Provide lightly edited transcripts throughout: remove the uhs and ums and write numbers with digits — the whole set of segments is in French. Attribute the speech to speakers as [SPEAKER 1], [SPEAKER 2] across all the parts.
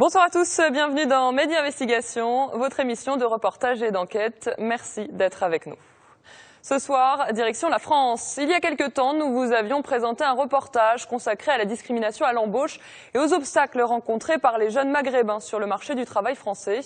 [SPEAKER 1] Bonsoir à tous, bienvenue dans Média Investigation, votre émission de reportage et d'enquête. Merci d'être avec nous. Ce soir, direction la France. Il y a quelque temps, nous vous avions présenté un reportage consacré à la discrimination à l'embauche et aux obstacles rencontrés par les jeunes maghrébins sur le marché du travail français.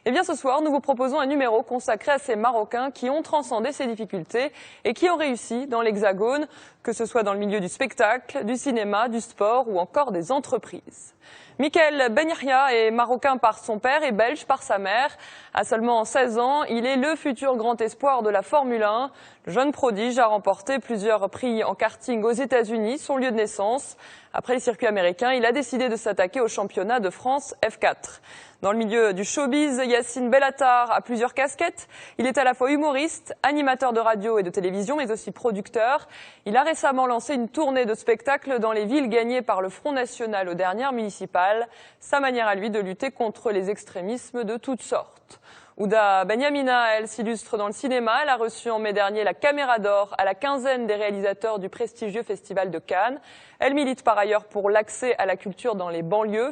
[SPEAKER 1] Eh bien, ce soir, nous vous proposons un numéro consacré à ces Marocains qui ont transcendé ces difficultés et qui ont réussi dans l'Hexagone, que ce soit dans le milieu du spectacle, du cinéma, du sport ou encore des entreprises. Mickaël Ben Yahia est marocain par son père et belge par sa mère. À seulement 16 ans, il est le futur grand espoir de la Formule 1. Le jeune prodige a remporté plusieurs prix en karting aux États-Unis, son lieu de naissance. Après les circuits américains, il a décidé de s'attaquer au championnat de France F4. Dans le milieu du showbiz, Yacine Bellatar a plusieurs casquettes. Il est à la fois humoriste, animateur de radio et de télévision, mais aussi producteur. Il a récemment lancé une tournée de spectacles dans les villes gagnées par le Front National aux dernières municipales. Sa manière à lui de lutter contre les extrémismes de toutes sortes. Ouda Benyamina, elle s'illustre dans le cinéma. Elle a reçu en mai dernier la Caméra d'Or à la quinzaine des réalisateurs du prestigieux Festival de Cannes. Elle milite par ailleurs pour l'accès à la culture dans les banlieues.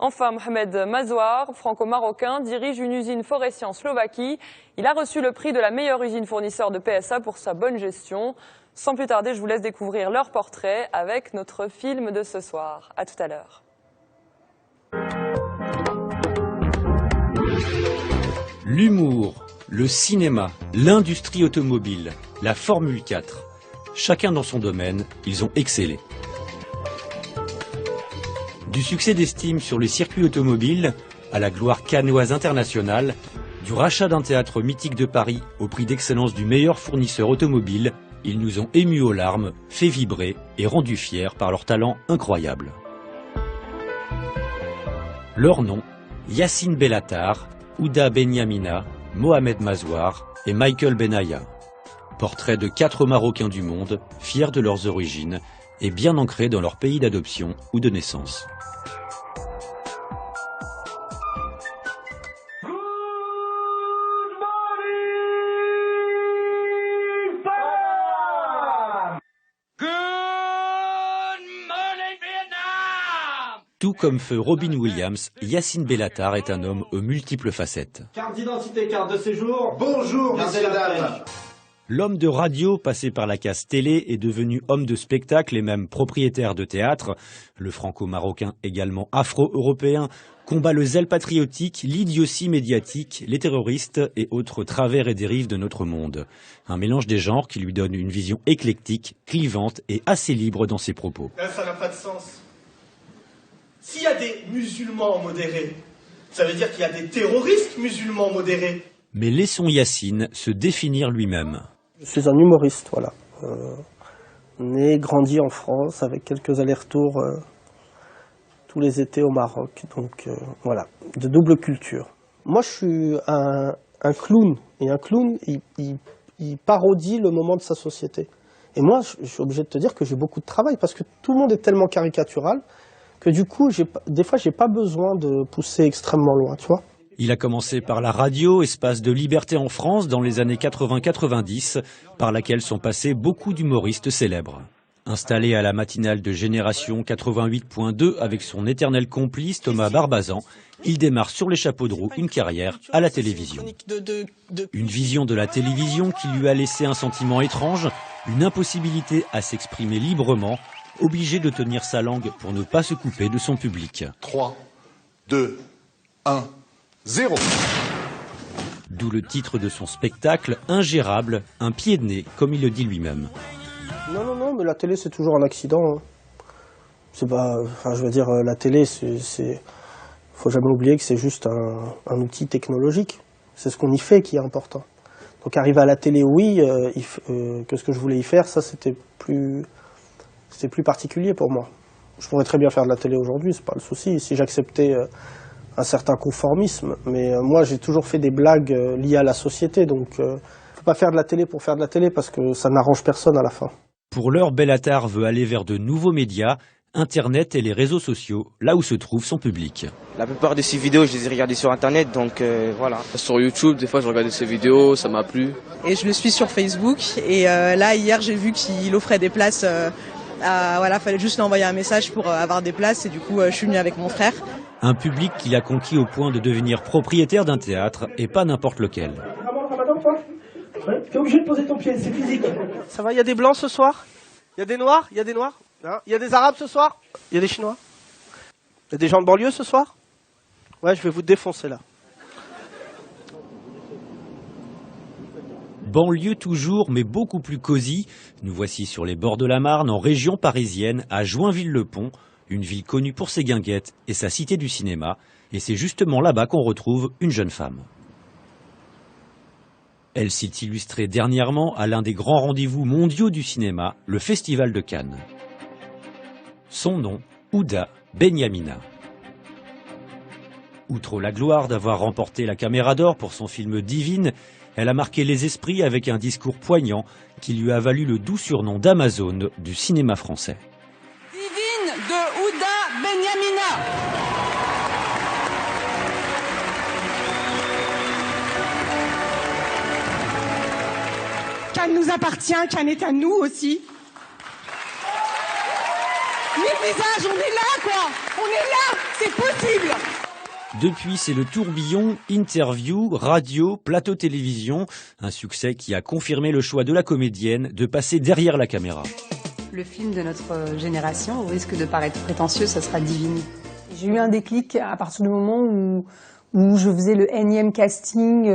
[SPEAKER 1] Enfin, Mohamed Mazouar, franco-marocain, dirige une usine Faurecia en Slovaquie. Il a reçu le prix de la meilleure usine fournisseur de PSA pour sa bonne gestion. Sans plus tarder, je vous laisse découvrir leur portrait avec notre film de ce soir. À tout à l'heure.
[SPEAKER 2] L'humour, le cinéma, l'industrie automobile, la Formule 4. Chacun dans son domaine, ils ont excellé. Du succès d'estime sur les circuits automobiles à la gloire cannoise internationale, du rachat d'un théâtre mythique de Paris au prix d'excellence du meilleur fournisseur automobile, ils nous ont émus aux larmes, fait vibrer et rendus fiers par leur talent incroyable. Leurs noms, Yacine Bellatar, Ouda Benyamina, Mohamed Mazouar et Michael Benaya. Portraits de 4 Marocains du monde, fiers de leurs origines et bien ancrés dans leur pays d'adoption ou de naissance. Tout comme feu Robin Williams, Yacine Bellatar est un homme aux multiples facettes.
[SPEAKER 3] Carte d'identité, carte de séjour. Bonjour, messieurs, dames.
[SPEAKER 2] L'homme de radio, passé par la case télé, est devenu homme de spectacle et même propriétaire de théâtre. Le franco-marocain, également afro-européen, combat le zèle patriotique, l'idiotie médiatique, les terroristes et autres travers et dérives de notre monde. Un mélange des genres qui lui donne une vision éclectique, clivante et assez libre dans ses propos.
[SPEAKER 4] Là, ça n'a pas de sens. S'il y a des musulmans modérés, ça veut dire qu'il y a des terroristes musulmans modérés.
[SPEAKER 2] Mais laissons Yacine se définir lui-même.
[SPEAKER 5] Je suis un humoriste, voilà. Né, grandi en France, avec quelques allers-retours tous les étés au Maroc. Donc voilà, de double culture. Moi, je suis un clown. Et un clown, il parodie le moment de sa société. Et moi, je suis obligé de te dire que j'ai beaucoup de travail, parce que tout le monde est tellement caricatural que du coup, des fois, j'ai pas besoin de pousser extrêmement loin, tu vois.
[SPEAKER 2] Il a commencé par la radio, espace de liberté en France dans les années 80-90, par laquelle sont passés beaucoup d'humoristes célèbres. Installé à la matinale de Génération 88.2 avec son éternel complice Thomas Barbazan, il démarre sur les chapeaux de roue une carrière à la télévision. Une vision de la télévision qui lui a laissé un sentiment étrange, une impossibilité à s'exprimer librement, obligé de tenir sa langue pour ne pas se couper de son public.
[SPEAKER 6] 3, 2, 1, 0.
[SPEAKER 2] D'où le titre de son spectacle, Ingérable, un pied de nez, comme il le dit lui-même.
[SPEAKER 5] Non, mais la télé, c'est toujours un accident. Hein. C'est pas, enfin, je veux dire, la télé, faut jamais oublier que c'est juste un outil technologique. C'est ce qu'on y fait qui est important. Donc arriver à la télé, oui, que ce que je voulais y faire, ça, c'était plus particulier pour moi. Je pourrais très bien faire de la télé aujourd'hui, c'est pas le souci, si j'acceptais un certain conformisme. Mais moi, j'ai toujours fait des blagues liées à la société, donc faut pas faire de la télé pour faire de la télé, parce que ça n'arrange personne à la fin.
[SPEAKER 2] Pour l'heure, Bellatar veut aller vers de nouveaux médias, Internet et les réseaux sociaux, là où se trouve son public.
[SPEAKER 7] La plupart de ces vidéos, je les ai regardées sur Internet, donc voilà. Sur YouTube, des fois, je regardais ces vidéos, ça m'a plu.
[SPEAKER 8] Et je le suis sur Facebook, et là, hier, j'ai vu qu'il offrait des places. Voilà, fallait juste lui envoyer un message pour avoir des places, et du coup, je suis venue avec mon frère.
[SPEAKER 2] Un public qu'il a conquis au point de devenir propriétaire d'un théâtre, et pas n'importe lequel.
[SPEAKER 5] Tu es obligé de poser ton pied, c'est physique. Ça va, il y a des blancs ce soir? Il y a des noirs? Il y a des noirs? Il y a des arabes ce soir? Il y a des chinois? Il y a des gens de banlieue ce soir? Ouais, je vais vous défoncer là.
[SPEAKER 2] Banlieue toujours, mais beaucoup plus cosy. Nous voici sur les bords de la Marne, en région parisienne, à Joinville-le-Pont, une ville connue pour ses guinguettes et sa cité du cinéma. Et c'est justement là-bas qu'on retrouve une jeune femme. Elle s'est illustrée dernièrement à l'un des grands rendez-vous mondiaux du cinéma, le Festival de Cannes. Son nom, Houda Benyamina. Outre la gloire d'avoir remporté la Caméra d'Or pour son film Divine, elle a marqué les esprits avec un discours poignant qui lui a valu le doux surnom d'Amazone du cinéma français.
[SPEAKER 9] Divine de Houda Benyamina. Cannes nous appartient, Cannes est à nous aussi. 1000 visages, on est là quoi. On est là, c'est possible.
[SPEAKER 2] Depuis, c'est le tourbillon, interview, radio, plateau télévision, un succès qui a confirmé le choix de la comédienne de passer derrière la caméra.
[SPEAKER 10] Le film de notre génération, au risque de paraître prétentieux, ça sera Divine.
[SPEAKER 11] J'ai eu un déclic à partir du moment où je faisais le énième casting,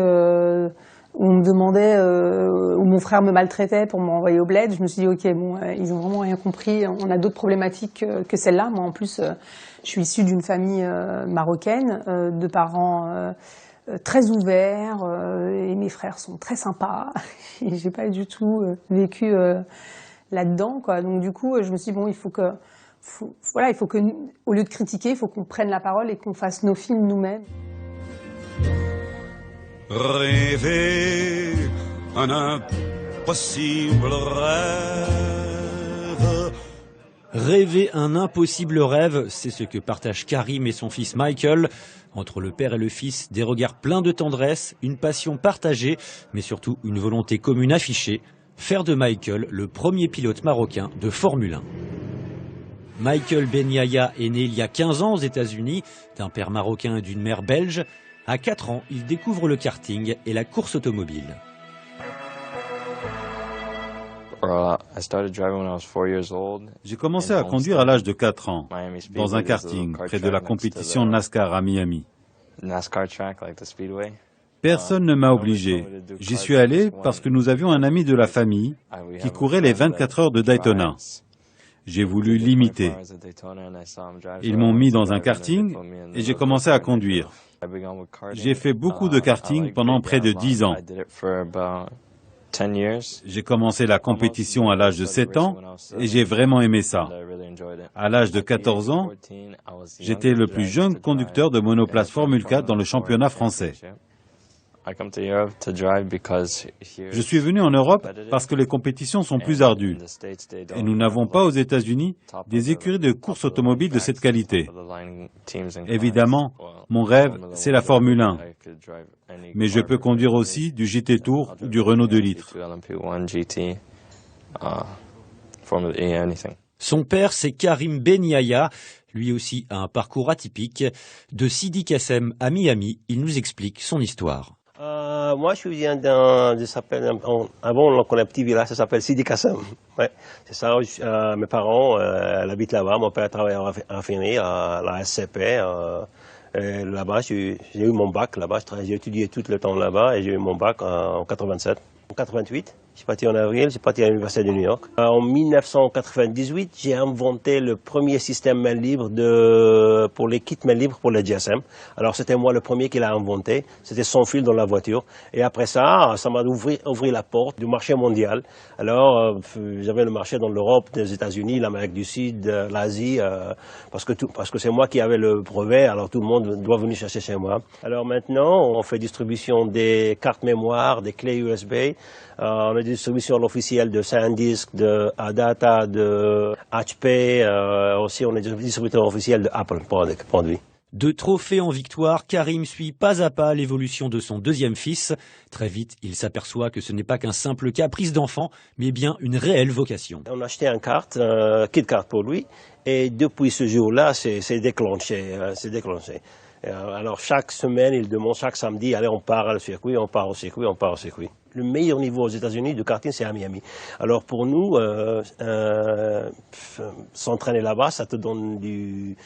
[SPEAKER 11] où on me demandait, où mon frère me maltraitait pour m'envoyer au bled. Je me suis dit, ok, bon, ils ont vraiment rien compris, on a d'autres problématiques que celle-là. Moi, en plus, je suis issue d'une famille marocaine, de parents très ouverts, et mes frères sont très sympas. Et j'ai pas du tout vécu là-dedans, quoi. Donc du coup, je me suis dit, bon, il faut que, au lieu de critiquer, il faut qu'on prenne la parole et qu'on fasse nos films nous-mêmes.
[SPEAKER 12] Rêver un impossible rêve.
[SPEAKER 2] Rêver un impossible rêve, c'est ce que partagent Karim et son fils Michael. Entre le père et le fils, des regards pleins de tendresse, une passion partagée, mais surtout une volonté commune affichée, faire de Michael le premier pilote marocain de Formule 1. Michael Benyaya est né il y a 15 ans aux États-Unis, d'un père marocain et d'une mère belge. À 4 ans, il découvre le karting et la course automobile.
[SPEAKER 13] J'ai commencé à conduire à l'âge de 4 ans, dans un karting, près de la compétition NASCAR à Miami. Personne ne m'a obligé. J'y suis allé parce que nous avions un ami de la famille qui courait les 24 heures de Daytona. J'ai voulu l'imiter. Ils m'ont mis dans un karting et j'ai commencé à conduire. J'ai fait beaucoup de karting pendant près de 10 ans. J'ai commencé la compétition à l'âge de 7 ans et j'ai vraiment aimé ça. À l'âge de 14 ans, j'étais le plus jeune conducteur de monoplace Formule 4 dans le championnat français. Je suis venu en Europe parce que les compétitions sont plus ardues et nous n'avons pas aux États-Unis des écuries de course automobile de cette qualité. Évidemment, mon rêve, c'est la Formule 1, mais je peux conduire aussi du GT Tour ou du Renault 2 litres.
[SPEAKER 2] Son père, c'est Karim Benyaya. Lui aussi a un parcours atypique. De Sidi Kassem à Miami, il nous explique son histoire.
[SPEAKER 14] Moi, je viens d'un, avant on connaît un petit village, ça s'appelle Sidi Kassem. Ouais, c'est ça. Mes parents habitent là-bas. Mon père travaille à Infirmier, à la SCP. Là-bas, j'ai eu mon bac. Là-bas, j'ai étudié tout le temps là-bas et j'ai eu mon bac en 87. En 88, je suis parti en avril, j'ai parti à l'Université de New York. En 1998, j'ai inventé le premier système main libre pour les kits main libre pour le GSM. Alors c'était moi le premier qui l'a inventé, c'était sans fil dans la voiture. Et après ça m'a ouvert la porte du marché mondial. Alors j'avais le marché dans l'Europe, les États-Unis, l'Amérique du Sud, l'Asie, parce que c'est moi qui avais le brevet, alors tout le monde doit venir chercher chez moi. Alors maintenant, on fait distribution des cartes mémoire, des clés USB. On a des distributions officielles de SanDisk, de Adata, de HP. Aussi, on est distributeur officiel de Apple produits.
[SPEAKER 2] De trophée en victoire, Karim suit pas à pas l'évolution de son deuxième fils. Très vite, il s'aperçoit que ce n'est pas qu'un simple caprice d'enfant, mais bien une réelle vocation.
[SPEAKER 14] On a acheté un kit cart pour lui, et depuis ce jour-là, c'est déclenché. Alors chaque semaine, il demande, chaque samedi, allez, on part au circuit, on part au circuit, on part au circuit. Le meilleur niveau aux États-Unis de karting, c'est à Miami. Alors pour nous, s'entraîner là-bas, ça te donne du...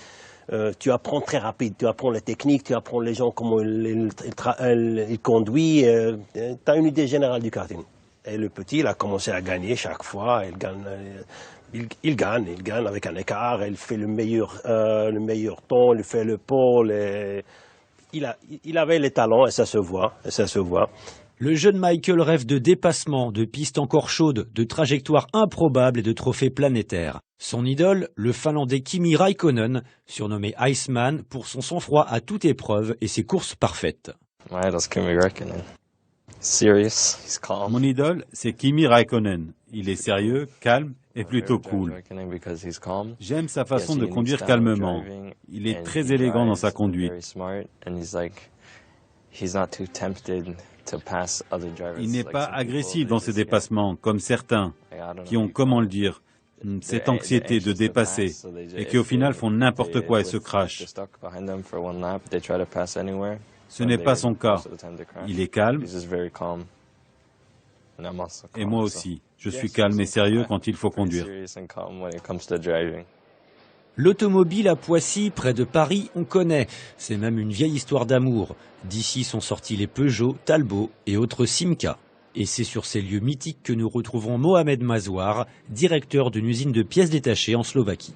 [SPEAKER 14] tu apprends très rapide, tu apprends les techniques, tu apprends les gens, comment ils conduisent. Tu as une idée générale du karting. Et le petit, il a commencé à gagner chaque fois. Il gagne avec un écart. Il fait le meilleur temps, il fait le pôle. Il avait les talents et ça se voit.
[SPEAKER 2] Le jeune Michael rêve de dépassement, de pistes encore chaudes, de trajectoires improbables et de trophées planétaires. Son idole, le Finlandais Kimi Räikkönen, surnommé Iceman pour son sang-froid à toute épreuve et ses courses parfaites.
[SPEAKER 13] Mon idole, c'est Kimi Räikkönen. Il est sérieux, calme et plutôt cool. J'aime sa façon de conduire calmement. Il est très élégant dans sa conduite. Il n'est pas agressif dans ses dépassements, comme certains, qui ont, comment le dire, cette anxiété de dépasser, et qui au final font n'importe quoi et se crachent. Ce n'est pas son cas. Il est calme. Et moi aussi, je suis calme et sérieux quand il faut conduire.
[SPEAKER 2] L'automobile à Poissy, près de Paris, on connaît. C'est même une vieille histoire d'amour. D'ici sont sortis les Peugeot, Talbot et autres Simca. Et c'est sur ces lieux mythiques que nous retrouvons Mohamed Mazouar, directeur d'une usine de pièces détachées en Slovaquie.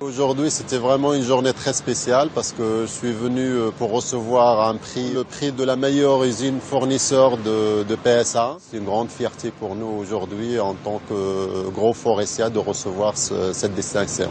[SPEAKER 15] Aujourd'hui, c'était vraiment une journée très spéciale parce que je suis venu pour recevoir un prix, le prix de la meilleure usine fournisseur de PSA. C'est une grande fierté pour nous aujourd'hui en tant que gros forestier de recevoir cette distinction.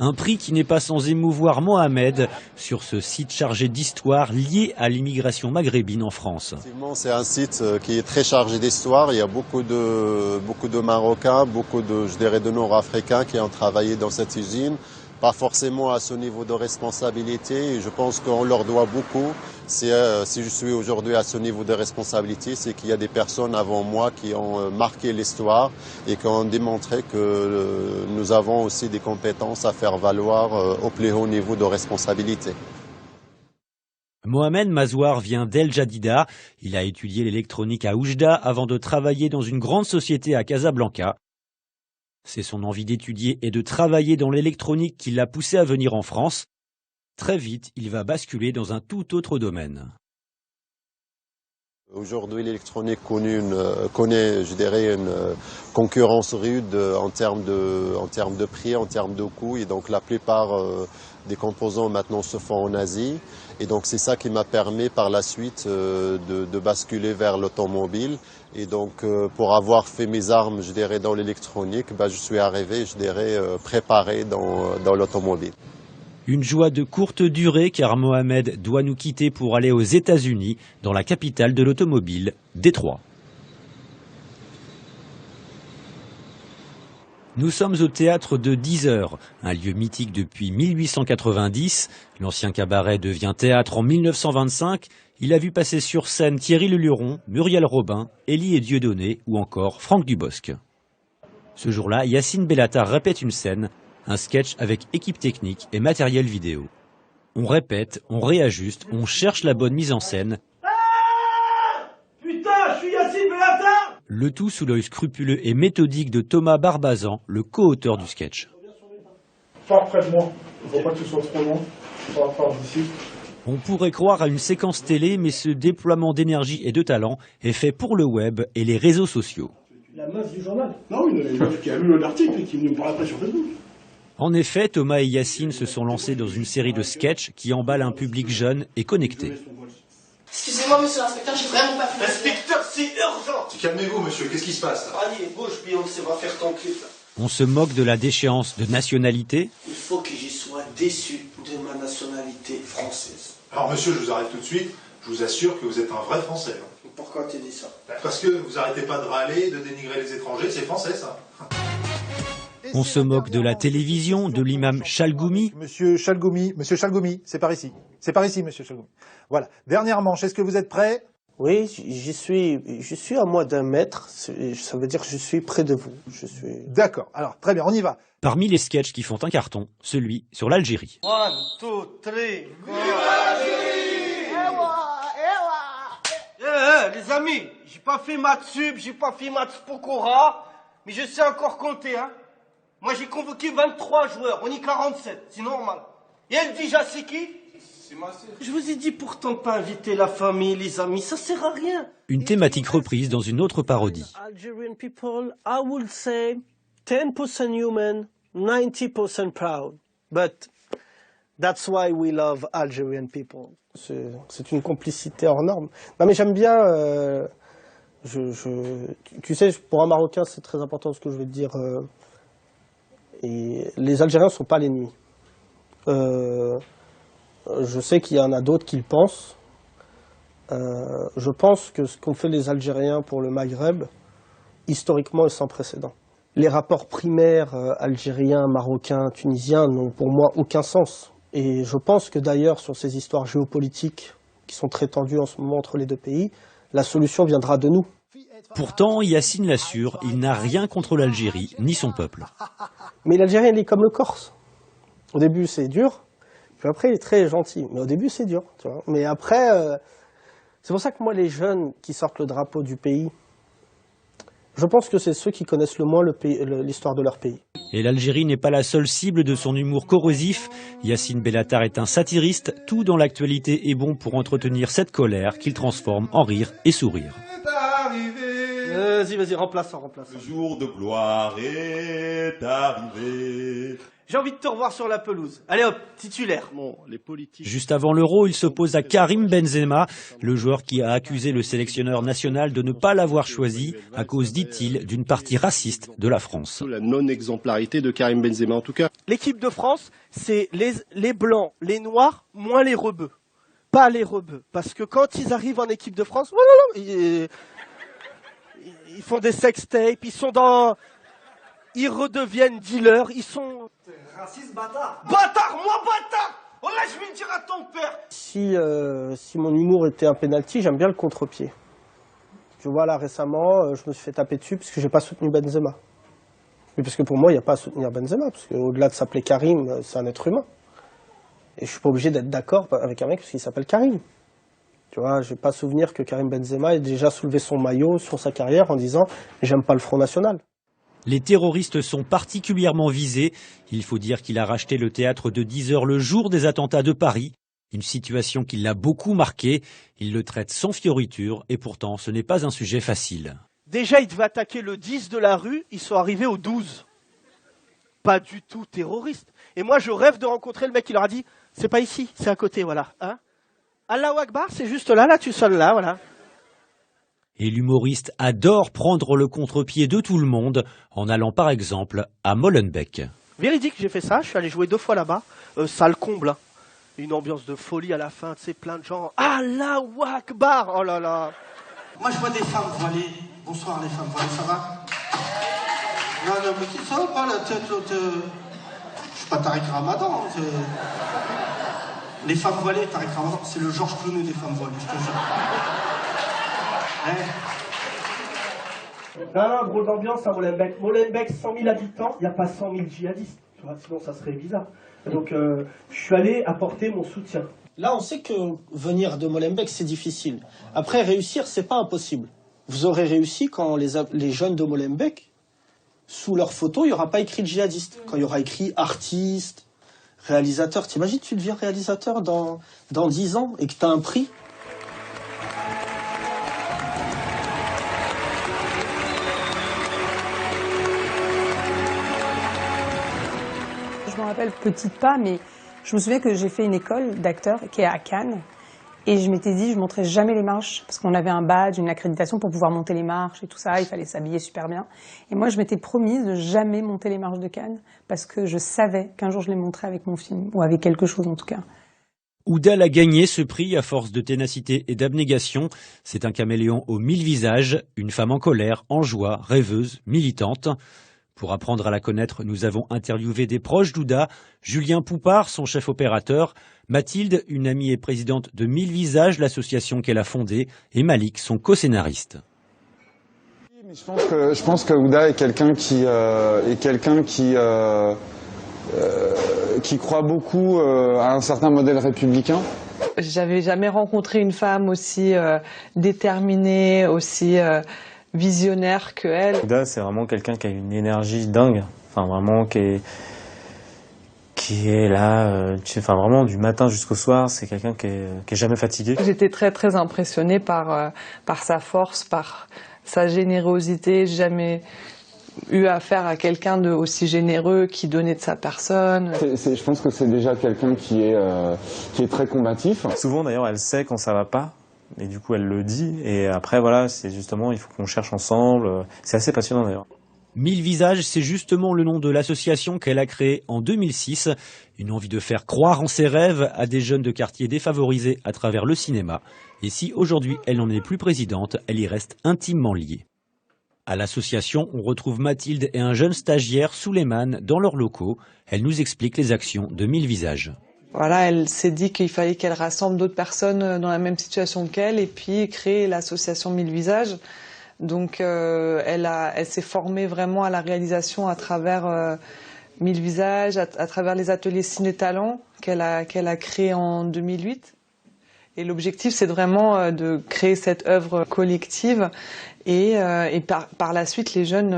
[SPEAKER 2] Un prix qui n'est pas sans émouvoir Mohamed sur ce site chargé d'histoire lié à l'immigration maghrébine en France.
[SPEAKER 15] C'est un site qui est très chargé d'histoire. Il y a beaucoup de Marocains, beaucoup de Nord-Africains qui ont travaillé dans cette usine. Pas forcément à ce niveau de responsabilité. Et je pense qu'on leur doit beaucoup. Si je suis aujourd'hui à ce niveau de responsabilité, c'est qu'il y a des personnes avant moi qui ont marqué l'histoire et qui ont démontré que nous avons aussi des compétences à faire valoir au plus haut niveau de responsabilité.
[SPEAKER 2] Mohamed Mazouar vient d'El Jadida. Il a étudié l'électronique à Oujda avant de travailler dans une grande société à Casablanca. C'est son envie d'étudier et de travailler dans l'électronique qui l'a poussé à venir en France. Très vite, il va basculer dans un tout autre domaine.
[SPEAKER 15] Aujourd'hui, l'électronique connaît, je dirais, une concurrence rude en termes de prix, en termes de coûts. Et donc, la plupart des composants maintenant se font en Asie. Et donc, c'est ça qui m'a permis par la suite de basculer vers l'automobile. Et donc, pour avoir fait mes armes, je dirais, dans l'électronique, je suis arrivé, je dirais, préparé dans l'automobile.
[SPEAKER 2] Une joie de courte durée car Mohamed doit nous quitter pour aller aux États-Unis, dans la capitale de l'automobile, Détroit. Nous sommes au théâtre de 10 heures, un lieu mythique depuis 1890. L'ancien cabaret devient théâtre en 1925. Il a vu passer sur scène Thierry Leluron, Muriel Robin, Élie et Dieudonné ou encore Franck Dubosc. Ce jour-là, Yacine Bellatar répète une scène, un sketch avec équipe technique et matériel vidéo. On répète, on réajuste, on cherche la bonne mise en scène.
[SPEAKER 4] Putain, je suis Yacine Bellatar!
[SPEAKER 2] Le tout sous l'œil scrupuleux et méthodique de Thomas Barbazan, le co-auteur du sketch.
[SPEAKER 16] Pas près de moi, il ne faut pas que tu sois trop loin, ça va faire d'ici.
[SPEAKER 2] On pourrait croire à une séquence télé, mais ce déploiement d'énergie et de talent est fait pour le web et les réseaux sociaux.
[SPEAKER 16] La meuf du journal? Non, une meuf qui a lu l'article et qui nous parle après sur Facebook.
[SPEAKER 2] En effet, Thomas et Yacine se sont lancés dans une série de sketchs qui emballent un public jeune et connecté.
[SPEAKER 17] Excusez-moi, monsieur l'inspecteur, j'ai vraiment pas fait.
[SPEAKER 4] Inspecteur, c'est urgent!
[SPEAKER 6] Calmez-vous, monsieur, qu'est-ce qui se passe là?
[SPEAKER 4] Allez, bouge, Beyoncé, va faire ton clip là.
[SPEAKER 2] On se moque de la déchéance de nationalité.
[SPEAKER 4] Il faut que je sois déçu de ma nationalité française.
[SPEAKER 6] Alors monsieur, je vous arrête tout de suite. Je vous assure que vous êtes un vrai Français.
[SPEAKER 4] Pourquoi tu dis ça?
[SPEAKER 6] Parce que vous arrêtez pas de râler, de dénigrer les étrangers, c'est français ça.
[SPEAKER 2] On se moque de la télévision, de l'imam Chalgoumi.
[SPEAKER 3] Monsieur Chalgoumi, c'est par ici. C'est par ici, monsieur Chalgoumi. Voilà. Dernière manche, est-ce que vous êtes prêts?
[SPEAKER 5] Oui, je suis à moins d'1 mètre, ça veut dire que je suis près de vous.
[SPEAKER 3] D'accord, alors très bien, on y va.
[SPEAKER 2] Parmi les sketchs qui font un carton, celui sur l'Algérie.
[SPEAKER 4] 1, 2, 3, go! Les amis, j'ai pas fait maths sup, j'ai pas fait maths pokora, mais je sais encore compter, hein. Moi j'ai convoqué 23 joueurs, on est 47, c'est normal. Et elle déjà c'est qui? C'est ma sœur. Je vous ai dit pourtant de pas inviter la famille, les amis, ça sert à rien.
[SPEAKER 2] Une thématique reprise dans une autre parodie.
[SPEAKER 5] Algerian people, I would say 10% human, 90% proud. But that's why we love Algerian people. C'est une complicité hors norme. Non mais j'aime bien, tu sais, pour un Marocain c'est très important ce que je vais te dire. Et les Algériens ne sont pas l'ennemi. Je sais qu'il y en a d'autres qui le pensent. Je pense que ce qu'ont fait les Algériens pour le Maghreb, historiquement, est sans précédent. Les rapports primaires algériens, marocains, tunisiens n'ont pour moi aucun sens. Et je pense que d'ailleurs, sur ces histoires géopolitiques qui sont très tendues en ce moment entre les deux pays, la solution viendra de nous.
[SPEAKER 2] Pourtant, Yacine l'assure, il n'a rien contre l'Algérie, ni son peuple.
[SPEAKER 5] Mais l'Algérien, il est comme le Corse. Au début, c'est dur, puis après, il est très gentil. Mais au début, c'est dur, tu vois. Mais après, c'est pour ça que moi, les jeunes qui sortent le drapeau du pays, je pense que c'est ceux qui connaissent le moins l'histoire de leur pays.
[SPEAKER 2] Et l'Algérie n'est pas la seule cible de son humour corrosif. Yacine Bellatar est un satiriste. Tout dans l'actualité est bon pour entretenir cette colère qu'il transforme en rire et sourire.
[SPEAKER 4] Vas-y, remplaçant.
[SPEAKER 12] Le jour de gloire est arrivé.
[SPEAKER 4] J'ai envie de te revoir sur la pelouse. Allez hop, titulaire.
[SPEAKER 12] Bon, les politiques...
[SPEAKER 2] Juste avant l'Euro, il s'oppose à Karim Benzema, le joueur qui a accusé le sélectionneur national de ne pas l'avoir choisi à cause, dit-il, d'une partie raciste de la France.
[SPEAKER 18] La non-exemplarité de Karim Benzema, en tout cas.
[SPEAKER 4] L'équipe de France, c'est les blancs, les noirs, moins les rebeux. Pas les rebeux. Parce que quand ils arrivent en équipe de France, ils font des sextapes, ils redeviennent dealers, ils sont... Raciste, bâtard. Bâtard, moi bâtard. Oh là, je vais le dire à ton père.
[SPEAKER 5] Si mon humour était un penalty, j'aime bien le contre-pied. Tu vois, là, récemment, je me suis fait taper dessus parce que j'ai pas soutenu Benzema. Mais parce que pour moi, il n'y a pas à soutenir Benzema, parce qu'au-delà de s'appeler Karim, c'est un être humain. Et je suis pas obligé d'être d'accord avec un mec parce qu'il s'appelle Karim. Tu vois, j'ai pas souvenir que Karim Benzema ait déjà soulevé son maillot sur sa carrière en disant « j'aime pas le Front National ».
[SPEAKER 2] Les terroristes sont particulièrement visés. Il faut dire qu'il a racheté le théâtre de 10 heures le jour des attentats de Paris. Une situation qui l'a beaucoup marqué. Il le traite sans fioriture et pourtant ce n'est pas un sujet facile.
[SPEAKER 4] Déjà, ils devaient attaquer le 10 de la rue, ils sont arrivés au 12. Pas du tout terroriste. Et moi, je rêve de rencontrer le mec qui leur a dit « c'est pas ici, c'est à côté, voilà. Hein Allahu Akbar, c'est juste là, tu sonnes là, voilà. »
[SPEAKER 2] Et l'humoriste adore prendre le contre-pied de tout le monde en allant par exemple à Molenbeek.
[SPEAKER 4] Véridique, j'ai fait ça, je suis allé jouer 2 fois là-bas, salle comble, hein. Une ambiance de folie à la fin, tu sais, plein de gens. Allahu Akbar, oh là là. Moi je vois des femmes voilées, bonsoir les femmes voilées, ça va? Non, mais ça va pas la tête, l'autre. Je suis pas Tariq Ramadan, hein, les femmes voilées, Tariq Ramadan, c'est le Georges Clooney des femmes voilées, je te jure. Non, gros d'ambiance à Molenbeek. Molenbeek, 100 000 habitants, il n'y a pas 100 000 djihadistes. Tu vois, sinon, ça serait bizarre. Donc, je suis allé apporter mon soutien.
[SPEAKER 5] Là, on sait que venir de Molenbeek, c'est difficile. Après, réussir, c'est pas impossible. Vous aurez réussi quand les jeunes de Molenbeek, sous leur photo, il n'y aura pas écrit djihadiste. Quand il y aura écrit artiste, réalisateur. T'imagines, tu deviens réalisateur dans 10 ans et que tu as un prix?
[SPEAKER 11] Je me rappelle petite pas, mais je me souviens que j'ai fait une école d'acteurs qui est à Cannes. Et je m'étais dit, je ne monterais jamais les marches, parce qu'on avait un badge, une accréditation pour pouvoir monter les marches et tout ça, il fallait s'habiller super bien. Et moi, je m'étais promise de jamais monter les marches de Cannes, parce que je savais qu'un jour je les monterais avec mon film, ou avec quelque chose en tout cas.
[SPEAKER 2] Oudal a gagné ce prix à force de ténacité et d'abnégation. C'est un caméléon aux 1000 visages, une femme en colère, en joie, rêveuse, militante. Pour apprendre à la connaître, nous avons interviewé des proches d'Ouda, Julien Poupard, son chef opérateur, Mathilde, une amie et présidente de 1000 Visages, l'association qu'elle a fondée, et Malik, son co-scénariste.
[SPEAKER 19] Je pense que Ouda est quelqu'un qui croit beaucoup à un certain modèle républicain.
[SPEAKER 20] J'avais jamais rencontré une femme aussi déterminée, aussi visionnaire que elle.
[SPEAKER 21] Ouda, c'est vraiment quelqu'un qui a une énergie dingue, enfin vraiment qui est là, enfin vraiment du matin jusqu'au soir. C'est quelqu'un qui est jamais fatigué.
[SPEAKER 20] J'étais très impressionnée par sa force, par sa générosité. J'ai jamais eu affaire à quelqu'un de aussi généreux qui donnait de sa personne.
[SPEAKER 19] Je pense que c'est déjà quelqu'un qui est très combatif.
[SPEAKER 21] Souvent d'ailleurs elle sait quand ça va pas et du coup elle le dit et après voilà c'est justement il faut qu'on cherche ensemble. C'est assez passionnant d'ailleurs.
[SPEAKER 2] 1000 Visages, c'est justement le nom de l'association qu'elle a créée en 2006. Une envie de faire croire en ses rêves à des jeunes de quartiers défavorisés à travers le cinéma. Et si aujourd'hui elle n'en est plus présidente, elle y reste intimement liée. À l'association, on retrouve Mathilde et un jeune stagiaire, Souleymane, dans leurs locaux. Elle nous explique les actions de 1000 Visages.
[SPEAKER 20] Voilà, elle s'est dit qu'il fallait qu'elle rassemble d'autres personnes dans la même situation qu'elle et puis créer l'association 1000 Visages. Donc elle s'est formée vraiment à la réalisation à travers 1000 Visages, à travers les ateliers Ciné-Talent qu'elle a créés en 2008. Et l'objectif, c'est vraiment de créer cette œuvre collective et par la suite, les jeunes,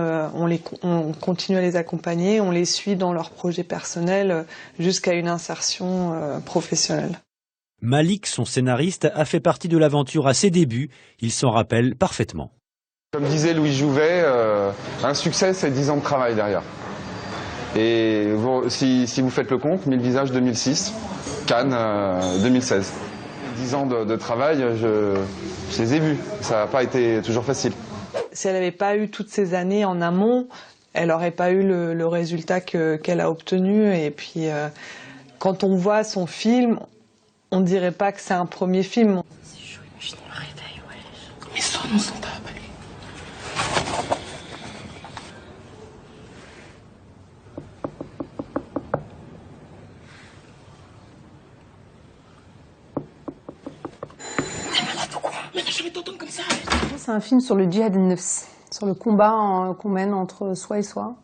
[SPEAKER 20] on continue à les accompagner, on les suit dans leurs projets personnels jusqu'à une insertion professionnelle.
[SPEAKER 2] Malik, son scénariste, a fait partie de l'aventure à ses débuts. Il s'en rappelle parfaitement.
[SPEAKER 19] Comme disait Louis Jouvet, un succès, c'est 10 ans de travail derrière. Et si vous faites le compte, 1000 Visages 2006, Cannes 2016. 10 ans de travail, je les ai vus. Ça n'a pas été toujours facile.
[SPEAKER 20] Si elle n'avait pas eu toutes ces années en amont, elle n'aurait pas eu le résultat qu'elle a obtenu. Et puis, quand on voit son film, on ne dirait pas que c'est un premier film.
[SPEAKER 17] C'est chaud, imaginez le réveil, ouais. Mais ça, on s'en tape.
[SPEAKER 11] C'est un film sur le djihad al-nafs, sur le combat qu'on mène entre soi et soi.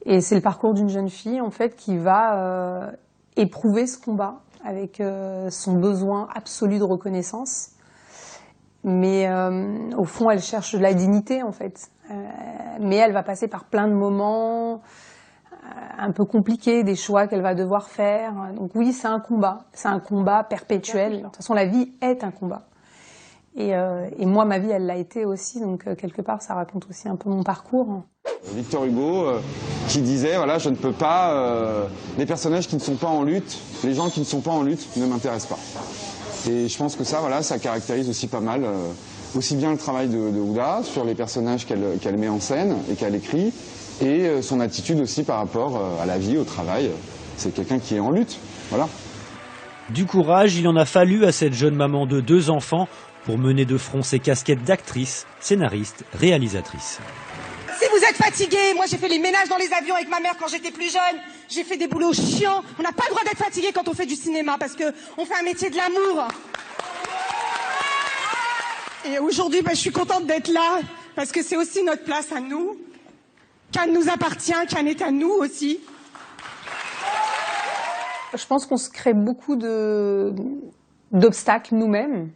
[SPEAKER 11] Et c'est le parcours d'une jeune fille en fait qui va éprouver ce combat avec son besoin absolu de reconnaissance. Mais au fond, elle cherche de la dignité en fait. Mais elle va passer par plein de moments un peu compliqués, des choix qu'elle va devoir faire. Donc oui, c'est un combat perpétuel. De toute façon, la vie est un combat. Et moi, ma vie, elle l'a été aussi, donc quelque part, ça raconte aussi un peu mon parcours.
[SPEAKER 19] Victor Hugo qui disait, voilà, je ne peux pas, les personnages qui ne sont pas en lutte, les gens qui ne sont pas en lutte ne m'intéressent pas. Et je pense que ça, voilà, ça caractérise aussi pas mal, aussi bien le travail de Ouda sur les personnages qu'elle met en scène et qu'elle écrit, et son attitude aussi par rapport à la vie, au travail. C'est quelqu'un qui est en lutte, voilà.
[SPEAKER 2] Du courage, il en a fallu à cette jeune maman de 2 enfants pour mener de front ses casquettes d'actrice, scénariste, réalisatrice.
[SPEAKER 9] Si vous êtes fatigué, moi j'ai fait les ménages dans les avions avec ma mère quand j'étais plus jeune, j'ai fait des boulots chiants. On n'a pas le droit d'être fatigué quand on fait du cinéma parce qu'on fait un métier de l'amour. Et aujourd'hui, je suis contente d'être là parce que c'est aussi notre place à nous. Cannes nous appartient, Cannes est à nous aussi.
[SPEAKER 11] Je pense qu'on se crée beaucoup d'obstacles nous-mêmes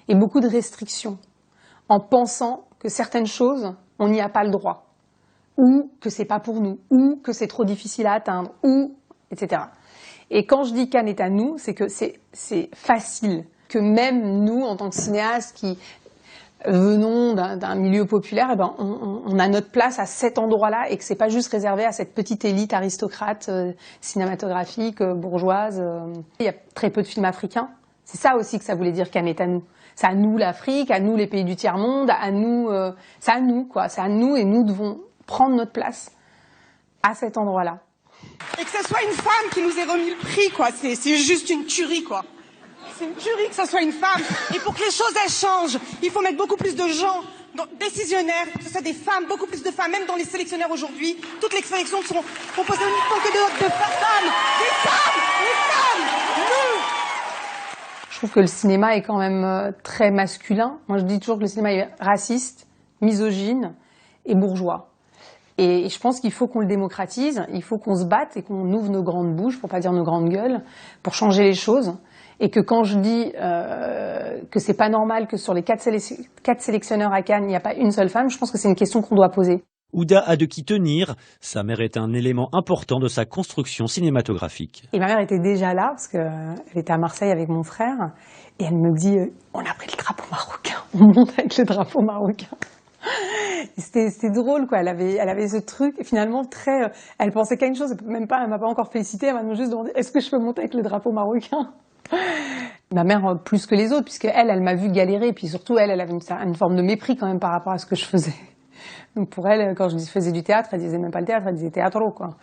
[SPEAKER 11] et beaucoup de restrictions en pensant que certaines choses, on n'y a pas le droit, ou que c'est pas pour nous, ou que c'est trop difficile à atteindre, ou etc. Et quand je dis Cannes est à nous, c'est que c'est facile, que même nous, en tant que cinéastes qui venons d'un milieu populaire, eh ben on a notre place à cet endroit-là et que c'est pas juste réservé à cette petite élite aristocrate cinématographique, bourgeoise. Il y a très peu de films africains. C'est ça aussi que ça voulait dire Cannes est à nous. C'est à nous l'Afrique, à nous les pays du tiers-monde, à nous, c'est à nous quoi. C'est à nous et nous devons prendre notre place à cet endroit-là.
[SPEAKER 9] Et que ce soit une femme qui nous ait remis le prix quoi, c'est juste une tuerie quoi. C'est une tuerie que ce soit une femme. Et pour que les choses elles changent, il faut mettre beaucoup plus de gens décisionnaires, que ce soit des femmes, beaucoup plus de femmes, même dans les sélectionneurs aujourd'hui. Toutes les sélections sont composées uniquement que de femmes. Des femmes, nous.
[SPEAKER 11] Je trouve que le cinéma est quand même très masculin. Moi, je dis toujours que le cinéma est raciste, misogyne et bourgeois. Et je pense qu'il faut qu'on le démocratise, il faut qu'on se batte et qu'on ouvre nos grandes bouches, pour pas dire nos grandes gueules, pour changer les choses. Et que quand je dis que c'est pas normal que sur les 4 sélectionneurs à Cannes, il n'y a pas une seule femme, je pense que c'est une question qu'on doit poser.
[SPEAKER 2] Ouda a de qui tenir. Sa mère est un élément important de sa construction cinématographique.
[SPEAKER 11] Et ma mère était déjà là, parce qu'elle était à Marseille avec mon frère, et elle me dit on a pris le drapeau marocain, on monte avec le drapeau marocain. C'était drôle, quoi. Elle avait ce truc, et finalement très. Elle pensait qu'à une chose, elle m'a pas encore félicité, elle m'a juste demandé est-ce que je peux monter avec le drapeau marocain. Ma mère plus que les autres, puisque elle m'a vu galérer, et puis surtout elle avait une forme de mépris quand même par rapport à ce que je faisais. Donc pour elle, quand je faisais du théâtre, elle disait même pas le théâtre, elle disait théâtro, quoi.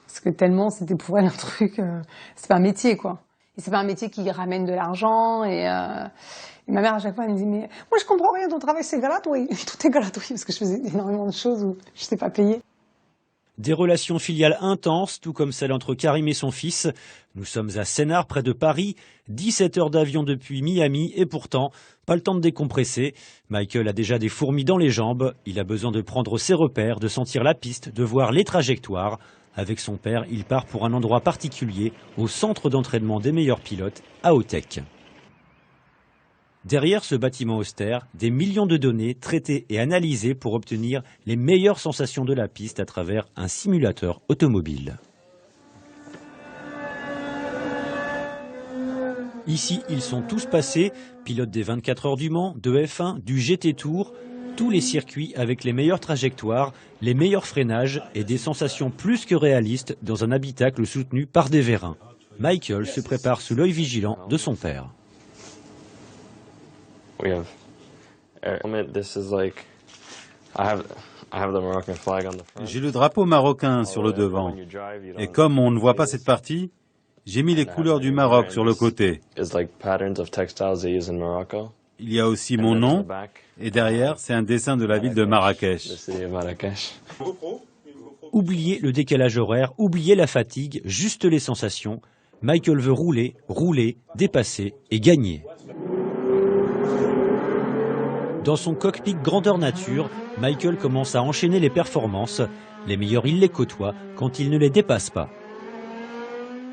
[SPEAKER 11] Parce que tellement c'était pour elle un truc, c'est pas un métier, quoi. Et c'est pas un métier qui ramène de l'argent, et ma mère à chaque fois elle me dit mais moi je comprends rien, ton travail c'est gratuit, tout est gratuit, parce que je faisais énormément de choses où je n'étais pas payée.
[SPEAKER 2] Des relations filiales intenses, tout comme celle entre Karim et son fils. Nous sommes à Sénart, près de Paris, 17 heures d'avion depuis Miami, et pourtant, pas le temps de décompresser. Michael a déjà des fourmis dans les jambes, il a besoin de prendre ses repères, de sentir la piste, de voir les trajectoires. Avec son père, il part pour un endroit particulier, au centre d'entraînement des meilleurs pilotes, à Autech. Derrière ce bâtiment austère, des millions de données traitées et analysées pour obtenir les meilleures sensations de la piste à travers un simulateur automobile. Ici, ils sont tous passés, pilotes des 24 heures du Mans, de F1, du GT Tour, tous les circuits avec les meilleures trajectoires, les meilleurs freinages et des sensations plus que réalistes dans un habitacle soutenu par des vérins. Michael se prépare sous l'œil vigilant de son père.
[SPEAKER 13] J'ai le drapeau marocain sur le devant. Et comme on ne voit pas cette partie, j'ai mis les couleurs du Maroc sur le côté. Il y a aussi mon nom, et derrière, c'est un dessin de la ville de Marrakech.
[SPEAKER 2] Oubliez le décalage horaire, oubliez la fatigue, juste les sensations. Michael veut rouler, dépasser et gagner. Dans son cockpit grandeur nature, Michael commence à enchaîner les performances. Les meilleurs, il les côtoie quand il ne les dépasse pas.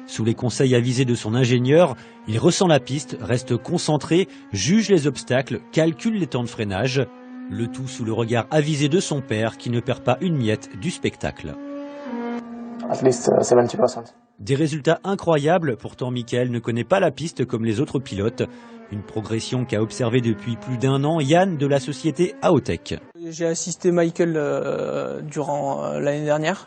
[SPEAKER 2] Sous les conseils avisés de son ingénieur, il ressent la piste, reste concentré, juge les obstacles, calcule les temps de freinage. Le tout sous le regard avisé de son père qui ne perd pas une miette du spectacle.
[SPEAKER 1] At least 70%.
[SPEAKER 2] Des résultats incroyables, pourtant Michael ne connaît pas la piste comme les autres pilotes. Une progression qu'a observée depuis plus d'1 an Yann de la société Autech.
[SPEAKER 22] J'ai assisté Michael durant l'année dernière,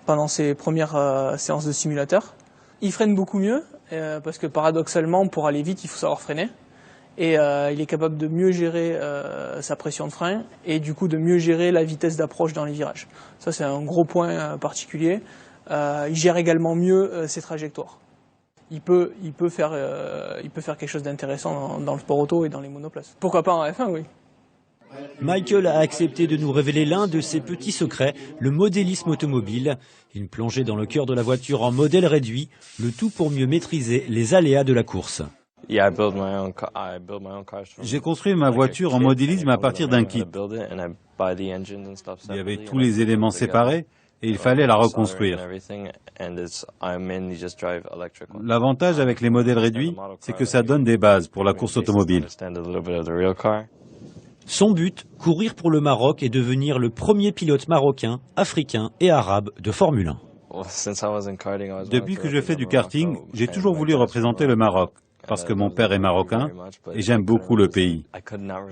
[SPEAKER 22] pendant ses premières séances de simulateur. Il freine beaucoup mieux, parce que paradoxalement, pour aller vite, il faut savoir freiner. Et il est capable de mieux gérer sa pression de frein, et du coup de mieux gérer la vitesse d'approche dans les virages. Ça, c'est un gros point particulier. Il gère également mieux ses trajectoires. Il peut faire quelque chose d'intéressant dans le sport auto et dans les monoplaces. Pourquoi pas en F1, oui.
[SPEAKER 2] Michael a accepté de nous révéler l'un de ses petits secrets, le modélisme automobile. Une plongée dans le cœur de la voiture en modèle réduit, le tout pour mieux maîtriser les aléas de la course.
[SPEAKER 13] J'ai construit ma voiture en modélisme à partir d'un kit. Il y avait tous les éléments séparés et il fallait la reconstruire. L'avantage avec les modèles réduits, c'est que ça donne des bases pour la course automobile.
[SPEAKER 2] Son but, courir pour le Maroc et devenir le premier pilote marocain, africain et arabe de Formule 1.
[SPEAKER 13] Depuis que je fais du karting, j'ai toujours voulu représenter le Maroc, parce que mon père est marocain et j'aime beaucoup le pays.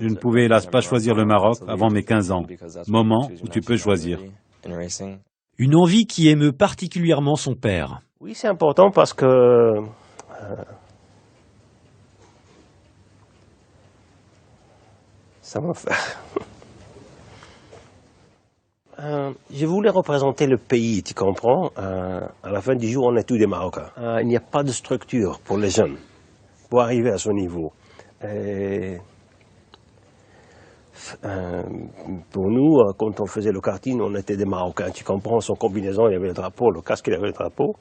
[SPEAKER 13] Je ne pouvais hélas pas choisir le Maroc avant mes 15 ans, moment où tu peux choisir.
[SPEAKER 2] Une envie qui émeut particulièrement son père.
[SPEAKER 14] Oui, c'est important parce que ça m'a fait. Je voulais représenter le pays, tu comprends. À la fin du jour, on est tous des Marocains. Il n'y a pas de structure pour les jeunes pour arriver à ce niveau. Pour nous, quand on faisait le karting, on était des Marocains. Tu comprends, son combinaison, il y avait le drapeau, le casque, il y avait le drapeau.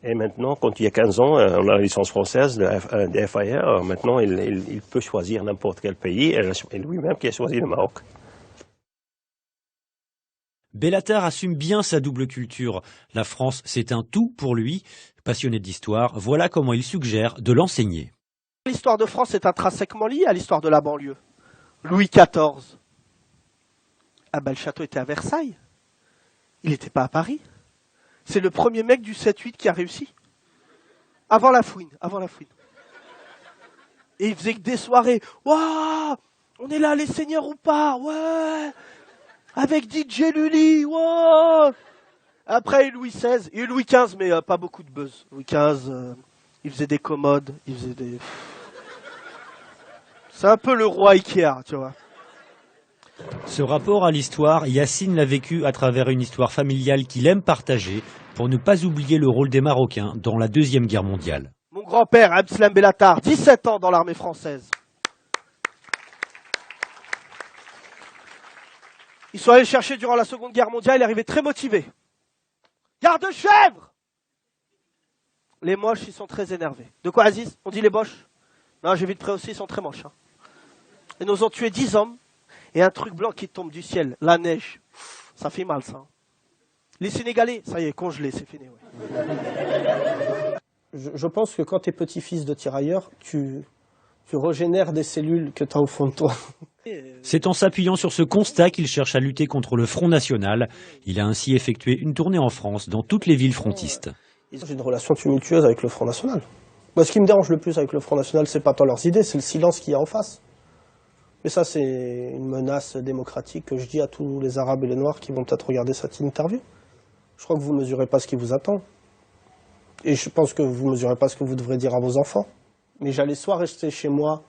[SPEAKER 14] Et maintenant, quand il y a 15 ans, on a la licence française de FIR. Maintenant, il peut choisir n'importe quel pays, et lui-même qui a choisi le Maroc.
[SPEAKER 2] Bellatar assume bien sa double culture. La France, c'est un tout pour lui. Passionné d'histoire, voilà comment il suggère de l'enseigner.
[SPEAKER 4] L'histoire de France est intrinsèquement liée à l'histoire de la banlieue. Louis XIV. Ah ben, le château était à Versailles. Il n'était pas à Paris. C'est le premier mec du 7-8 qui a réussi. Avant la fouine. Et il faisait que des soirées. Waouh, on est là, les seigneurs ou pas? Ouais. Avec DJ Lully. Wow. Après, Louis XVI. Et Louis XV, mais pas beaucoup de buzz. Louis XV, il faisait des commodes. Il faisait des... C'est un peu le roi Ikea, tu vois.
[SPEAKER 2] Ce rapport à l'histoire, Yacine l'a vécu à travers une histoire familiale qu'il aime partager pour ne pas oublier le rôle des Marocains dans la Deuxième Guerre mondiale.
[SPEAKER 4] Mon grand-père, Abdeslam Bellatar, 17 ans dans l'armée française. Ils sont allés le chercher durant la Seconde Guerre mondiale, il est arrivé très motivé. Garde-chèvre! Les moches, ils sont très énervés. De quoi, Aziz? On dit les boches? Non, j'ai vu de près aussi, ils sont très moches. Hein. Ils nous ont tué 10 hommes. Et un truc blanc qui tombe du ciel, la neige, ça fait mal ça. Les Sénégalais, ça y est, congelé, c'est fini. Ouais.
[SPEAKER 5] Je pense que quand tu es petit-fils de tirailleur, tu régénères des cellules que tu as au fond de toi.
[SPEAKER 2] C'est en s'appuyant sur ce constat qu'il cherche à lutter contre le Front National. Il a ainsi effectué une tournée en France dans toutes les villes frontistes.
[SPEAKER 5] J'ai une relation tumultueuse avec le Front National. Moi, ce qui me dérange le plus avec le Front National, c'est pas tant leurs idées, c'est le silence qu'il y a en face. Mais ça, c'est une menace démocratique que je dis à tous les Arabes et les Noirs qui vont peut-être regarder cette interview. Je crois que vous ne mesurez pas ce qui vous attend. Et je pense que vous ne mesurez pas ce que vous devrez dire à vos enfants. Mais j'allais soit rester chez moi,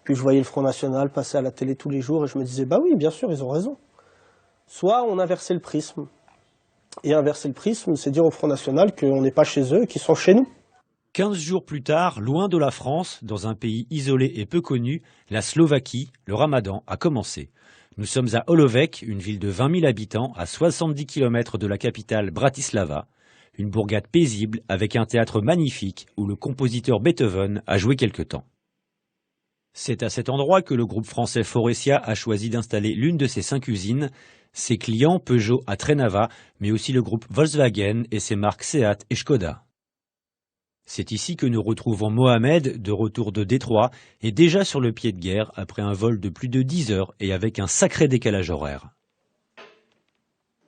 [SPEAKER 5] puis je voyais le Front National passer à la télé tous les jours, et je me disais, bah oui, bien sûr, ils ont raison. Soit on inversait le prisme. Et inverser le prisme, c'est dire au Front National qu'on n'est pas chez eux, qu'ils sont chez nous.
[SPEAKER 2] 15 jours plus tard, loin de la France, dans un pays isolé et peu connu, la Slovaquie, le ramadan a commencé. Nous sommes à Olovec, une ville de 20 000 habitants, à 70 km de la capitale Bratislava. Une bourgade paisible avec un théâtre magnifique où le compositeur Beethoven a joué quelque temps. C'est à cet endroit que le groupe français Faurecia a choisi d'installer l'une de ses 5 usines. Ses clients Peugeot à Trnava, mais aussi le groupe Volkswagen et ses marques Seat et Škoda. C'est ici que nous retrouvons Mohamed, de retour de Détroit, et déjà sur le pied de guerre après un vol de plus de 10 heures et avec un sacré décalage horaire.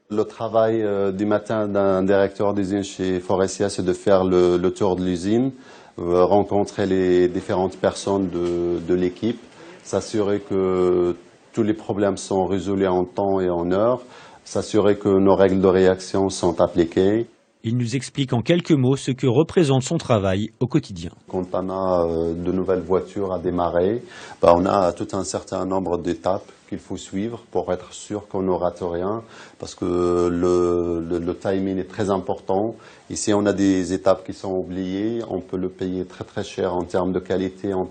[SPEAKER 15] Le travail du matin d'un directeur d'usine chez Faurecia, c'est de faire le tour de l'usine, rencontrer les différentes personnes de l'équipe, s'assurer que tous les problèmes sont résolus en temps et en heure, s'assurer que nos règles de réaction sont appliquées.
[SPEAKER 2] Il nous explique en quelques mots ce que représente son travail au quotidien.
[SPEAKER 15] Quand on a de nouvelles voitures à démarrer, on a tout un certain nombre d'étapes qu'il faut suivre pour être sûr qu'on ne rate rien, parce que le timing est très important. Ici, on a des étapes qui sont oubliées, on peut le payer très très cher en termes de qualité, en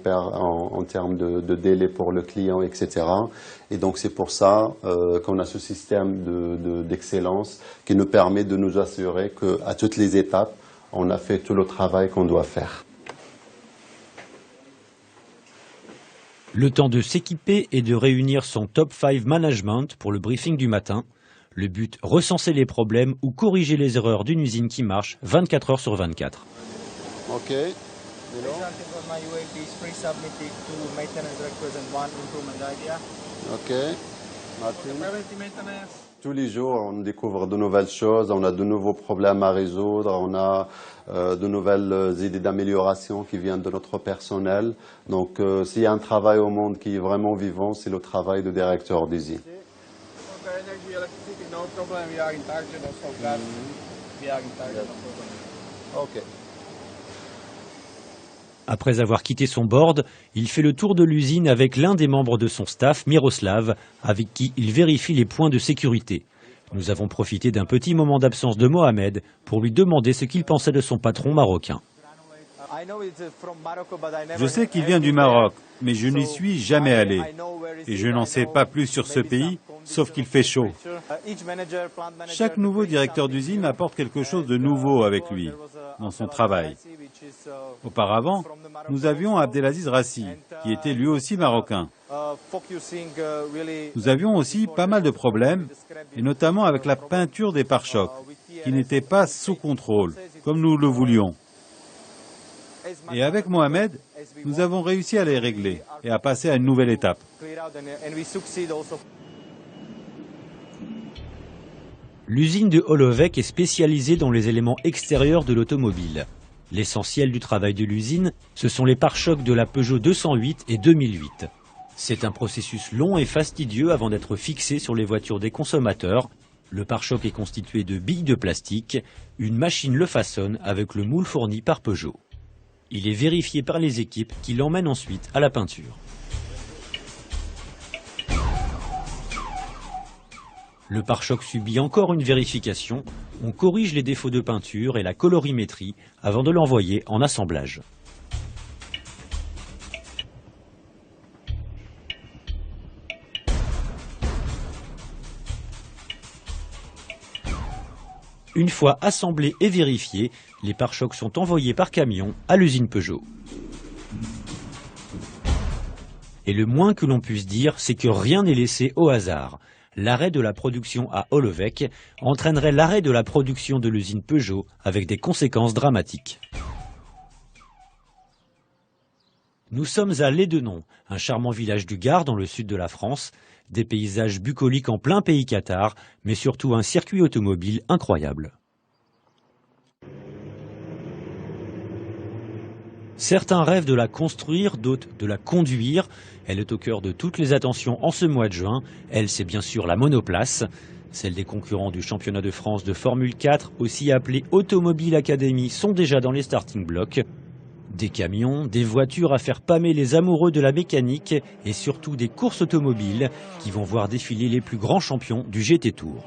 [SPEAKER 15] termes de délai pour le client, etc. Et donc c'est pour ça qu'on a ce système d'excellence qui nous permet de nous assurer qu'à toutes les étapes, on a fait tout le travail qu'on doit faire.
[SPEAKER 2] Le temps de s'équiper et de réunir son top 5 management pour le briefing du matin. Le but, recenser les problèmes ou corriger les erreurs d'une usine qui marche 24 heures sur 24.
[SPEAKER 15] Ok. Ok. Tous les jours, on découvre de nouvelles choses, on a de nouveaux problèmes à résoudre, on a de nouvelles idées d'amélioration qui viennent de notre personnel. Donc, s'il y a un travail au monde qui est vraiment vivant, c'est le travail de directeur d'usine. Ok.
[SPEAKER 2] Après avoir quitté son board, il fait le tour de l'usine avec l'un des membres de son staff, Miroslav, avec qui il vérifie les points de sécurité. Nous avons profité d'un petit moment d'absence de Mohamed pour lui demander ce qu'il pensait de son patron marocain.
[SPEAKER 13] Je sais qu'il vient du Maroc, mais je n'y suis jamais allé. Et je n'en sais pas plus sur ce pays, sauf qu'il fait chaud. Chaque nouveau directeur d'usine apporte quelque chose de nouveau avec lui, dans son travail. Auparavant, nous avions Abdelaziz Rassi, qui était lui aussi marocain. Nous avions aussi pas mal de problèmes, et notamment avec la peinture des pare-chocs, qui n'était pas sous contrôle, comme nous le voulions. Et avec Mohamed, nous avons réussi à les régler et à passer à une nouvelle étape.
[SPEAKER 2] L'usine de Holovec est spécialisée dans les éléments extérieurs de l'automobile. L'essentiel du travail de l'usine, ce sont les pare-chocs de la Peugeot 208 et 2008. C'est un processus long et fastidieux avant d'être fixé sur les voitures des consommateurs. Le pare-choc est constitué de billes de plastique. Une machine le façonne avec le moule fourni par Peugeot. Il est vérifié par les équipes qui l'emmènent ensuite à la peinture. Le pare-choc subit encore une vérification. On corrige les défauts de peinture et la colorimétrie avant de l'envoyer en assemblage. Une fois assemblés et vérifiés, les pare-chocs sont envoyés par camion à l'usine Peugeot. Et le moins que l'on puisse dire, c'est que rien n'est laissé au hasard. L'arrêt de la production à Holovec entraînerait l'arrêt de la production de l'usine Peugeot avec des conséquences dramatiques. Nous sommes à Lédenon, un charmant village du Gard dans le sud de la France. Des paysages bucoliques en plein pays cathare, mais surtout un circuit automobile incroyable. Certains rêvent de la construire, d'autres de la conduire. Elle est au cœur de toutes les attentions en ce mois de juin. Elle, c'est bien sûr la monoplace. Celles des concurrents du championnat de France de Formule 4, aussi appelé Automobile Academy, sont déjà dans les starting blocks. Des camions, des voitures à faire pâmer les amoureux de la mécanique et surtout des courses automobiles qui vont voir défiler les plus grands champions du GT Tour.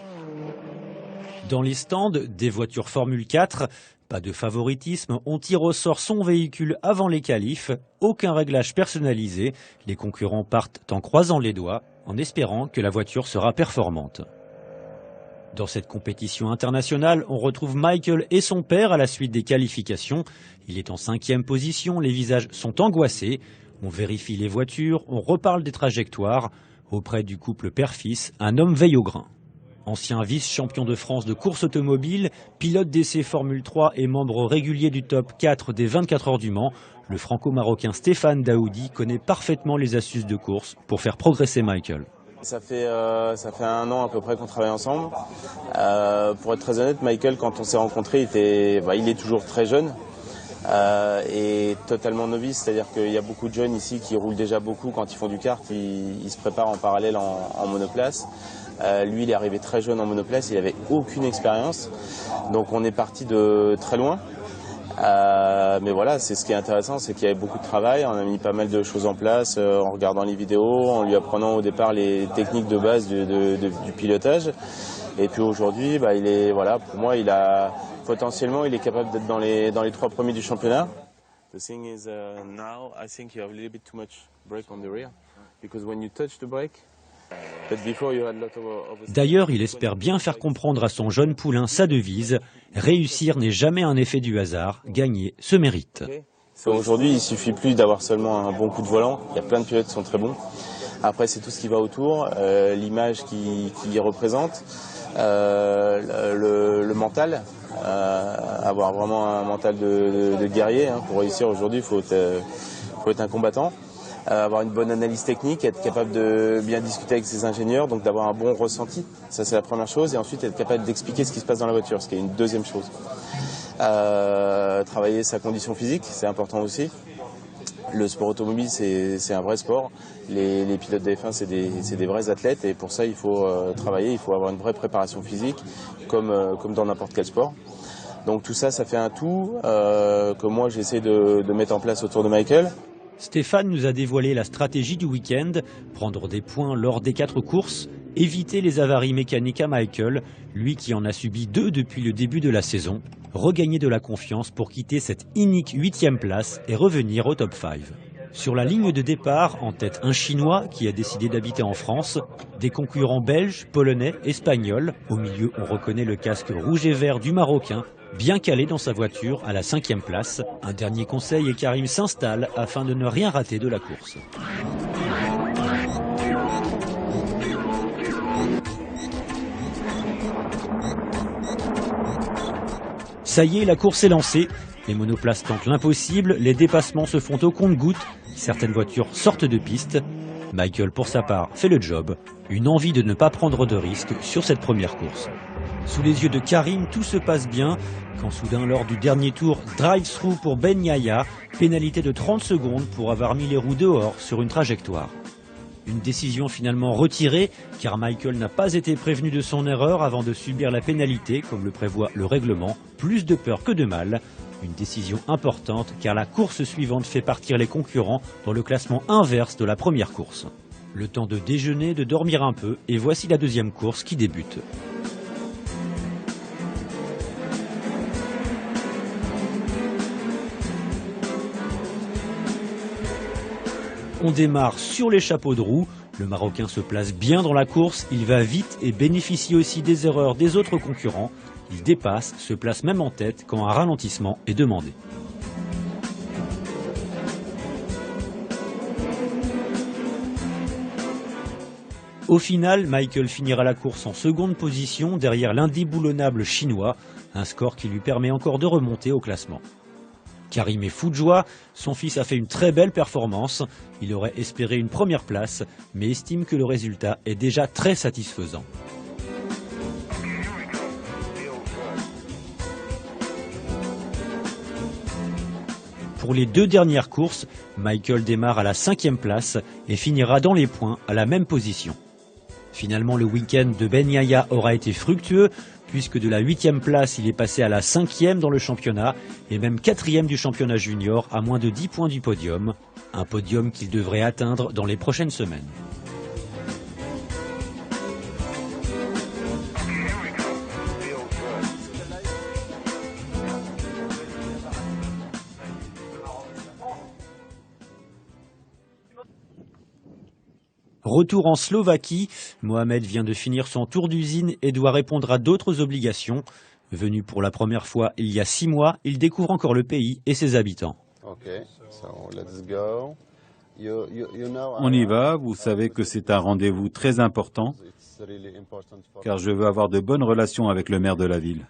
[SPEAKER 2] Dans les stands, des voitures Formule 4, pas de favoritisme, on tire au sort son véhicule avant les qualifs, aucun réglage personnalisé, les concurrents partent en croisant les doigts en espérant que la voiture sera performante. Dans cette compétition internationale, on retrouve Michael et son père à la suite des qualifications. Il est en 5e position, les visages sont angoissés. On vérifie les voitures, on reparle des trajectoires. Auprès du couple père-fils, un homme veille au grain. Ancien vice-champion de France de course automobile, pilote d'essai Formule 3 et membre régulier du top 4 des 24 heures du Mans, le franco-marocain Stéphane Daoudi connaît parfaitement les astuces de course pour faire progresser Michael.
[SPEAKER 7] Ça fait 1 an à peu près qu'on travaille ensemble. Pour être très honnête, Michael, quand on s'est rencontrés, il est toujours très jeune et totalement novice. C'est-à-dire qu'il y a beaucoup de jeunes ici qui roulent déjà beaucoup quand ils font du kart. Ils se préparent en parallèle en monoplace. Lui, il est arrivé très jeune en monoplace, il n'avait aucune expérience. Donc on est parti de très loin. Mais voilà, c'est ce qui est intéressant, c'est qu'il y avait beaucoup de travail. On a mis pas mal de choses en place en regardant les vidéos, en lui apprenant au départ les techniques de base du pilotage. Et puis aujourd'hui, pour moi, potentiellement, il est capable d'être dans les 3 premiers du championnat. The thing is, now I think you have a little bit too much brake on the rear, because when you touch the brake.
[SPEAKER 2] D'ailleurs, il espère bien faire comprendre à son jeune poulain sa devise « Réussir n'est jamais un effet du hasard, gagner se mérite ».
[SPEAKER 7] Aujourd'hui, il ne suffit plus d'avoir seulement un bon coup de volant, il y a plein de pilotes qui sont très bons. Après, c'est tout ce qui va autour, l'image qu'il représente, le mental, avoir vraiment un mental de guerrier. Pour réussir aujourd'hui, il faut être un combattant. Avoir une bonne analyse technique, être capable de bien discuter avec ses ingénieurs, donc d'avoir un bon ressenti, ça c'est la première chose, et ensuite être capable d'expliquer ce qui se passe dans la voiture, ce qui est une deuxième chose. Travailler sa condition physique, c'est important aussi. Le sport automobile, c'est un vrai sport. Les pilotes de F1, c'est des vrais athlètes, et pour ça il faut travailler, il faut avoir une vraie préparation physique, comme dans n'importe quel sport. Donc tout ça, ça fait un tout que moi j'essaie de mettre en place autour de Michael.
[SPEAKER 2] Stéphane nous a dévoilé la stratégie du week-end, prendre des points lors des 4 courses, éviter les avaries mécaniques à Michael, lui qui en a subi 2 depuis le début de la saison. regagner de la confiance pour quitter cette inique 8e place et revenir au top 5. Sur la ligne de départ, en tête un Chinois qui a décidé d'habiter en France, des concurrents belges, polonais, espagnols. Au milieu, on reconnaît le casque rouge et vert du Marocain, bien calé dans sa voiture à la 5e place. Un dernier conseil et Karim s'installe afin de ne rien rater de la course. Ça y est, la course est lancée. Les monoplaces tentent l'impossible, les dépassements se font au compte-gouttes, certaines voitures sortent de piste. Michael, pour sa part, fait le job. Une envie de ne pas prendre de risques sur cette première course. Sous les yeux de Karim, tout se passe bien, quand soudain, lors du dernier tour, drive-through pour Ben Yahya, pénalité de 30 secondes pour avoir mis les roues dehors sur une trajectoire. Une décision finalement retirée, car Michael n'a pas été prévenu de son erreur avant de subir la pénalité, comme le prévoit le règlement. Plus de peur que de mal. Une décision importante, car la course suivante fait partir les concurrents dans le classement inverse de la première course. Le temps de déjeuner, de dormir un peu, et voici la deuxième course qui débute. On démarre sur les chapeaux de roue. Le Marocain se place bien dans la course, il va vite et bénéficie aussi des erreurs des autres concurrents. Il dépasse, se place même en tête quand un ralentissement est demandé. Au final, Michael finira la course en seconde position derrière l'indéboulonnable chinois, un score qui lui permet encore de remonter au classement. Karim est fou de joie, son fils a fait une très belle performance, il aurait espéré une première place, mais estime que le résultat est déjà très satisfaisant. Pour les deux dernières courses, Michael démarre à la 5e place et finira dans les points à la même position. Finalement, le week-end de Ben Yahya aura été fructueux, puisque de la 8e place, il est passé à la 5e dans le championnat, et même 4e du championnat junior, à moins de 10 points du podium. Un podium qu'il devrait atteindre dans les prochaines semaines. Retour en Slovaquie, Mohamed vient de finir son tour d'usine et doit répondre à d'autres obligations. Venu pour la première fois il y a 6 mois, il découvre encore le pays et ses habitants.
[SPEAKER 13] On y va, vous savez que c'est un rendez-vous très important, car je veux avoir de bonnes relations avec le maire de la ville.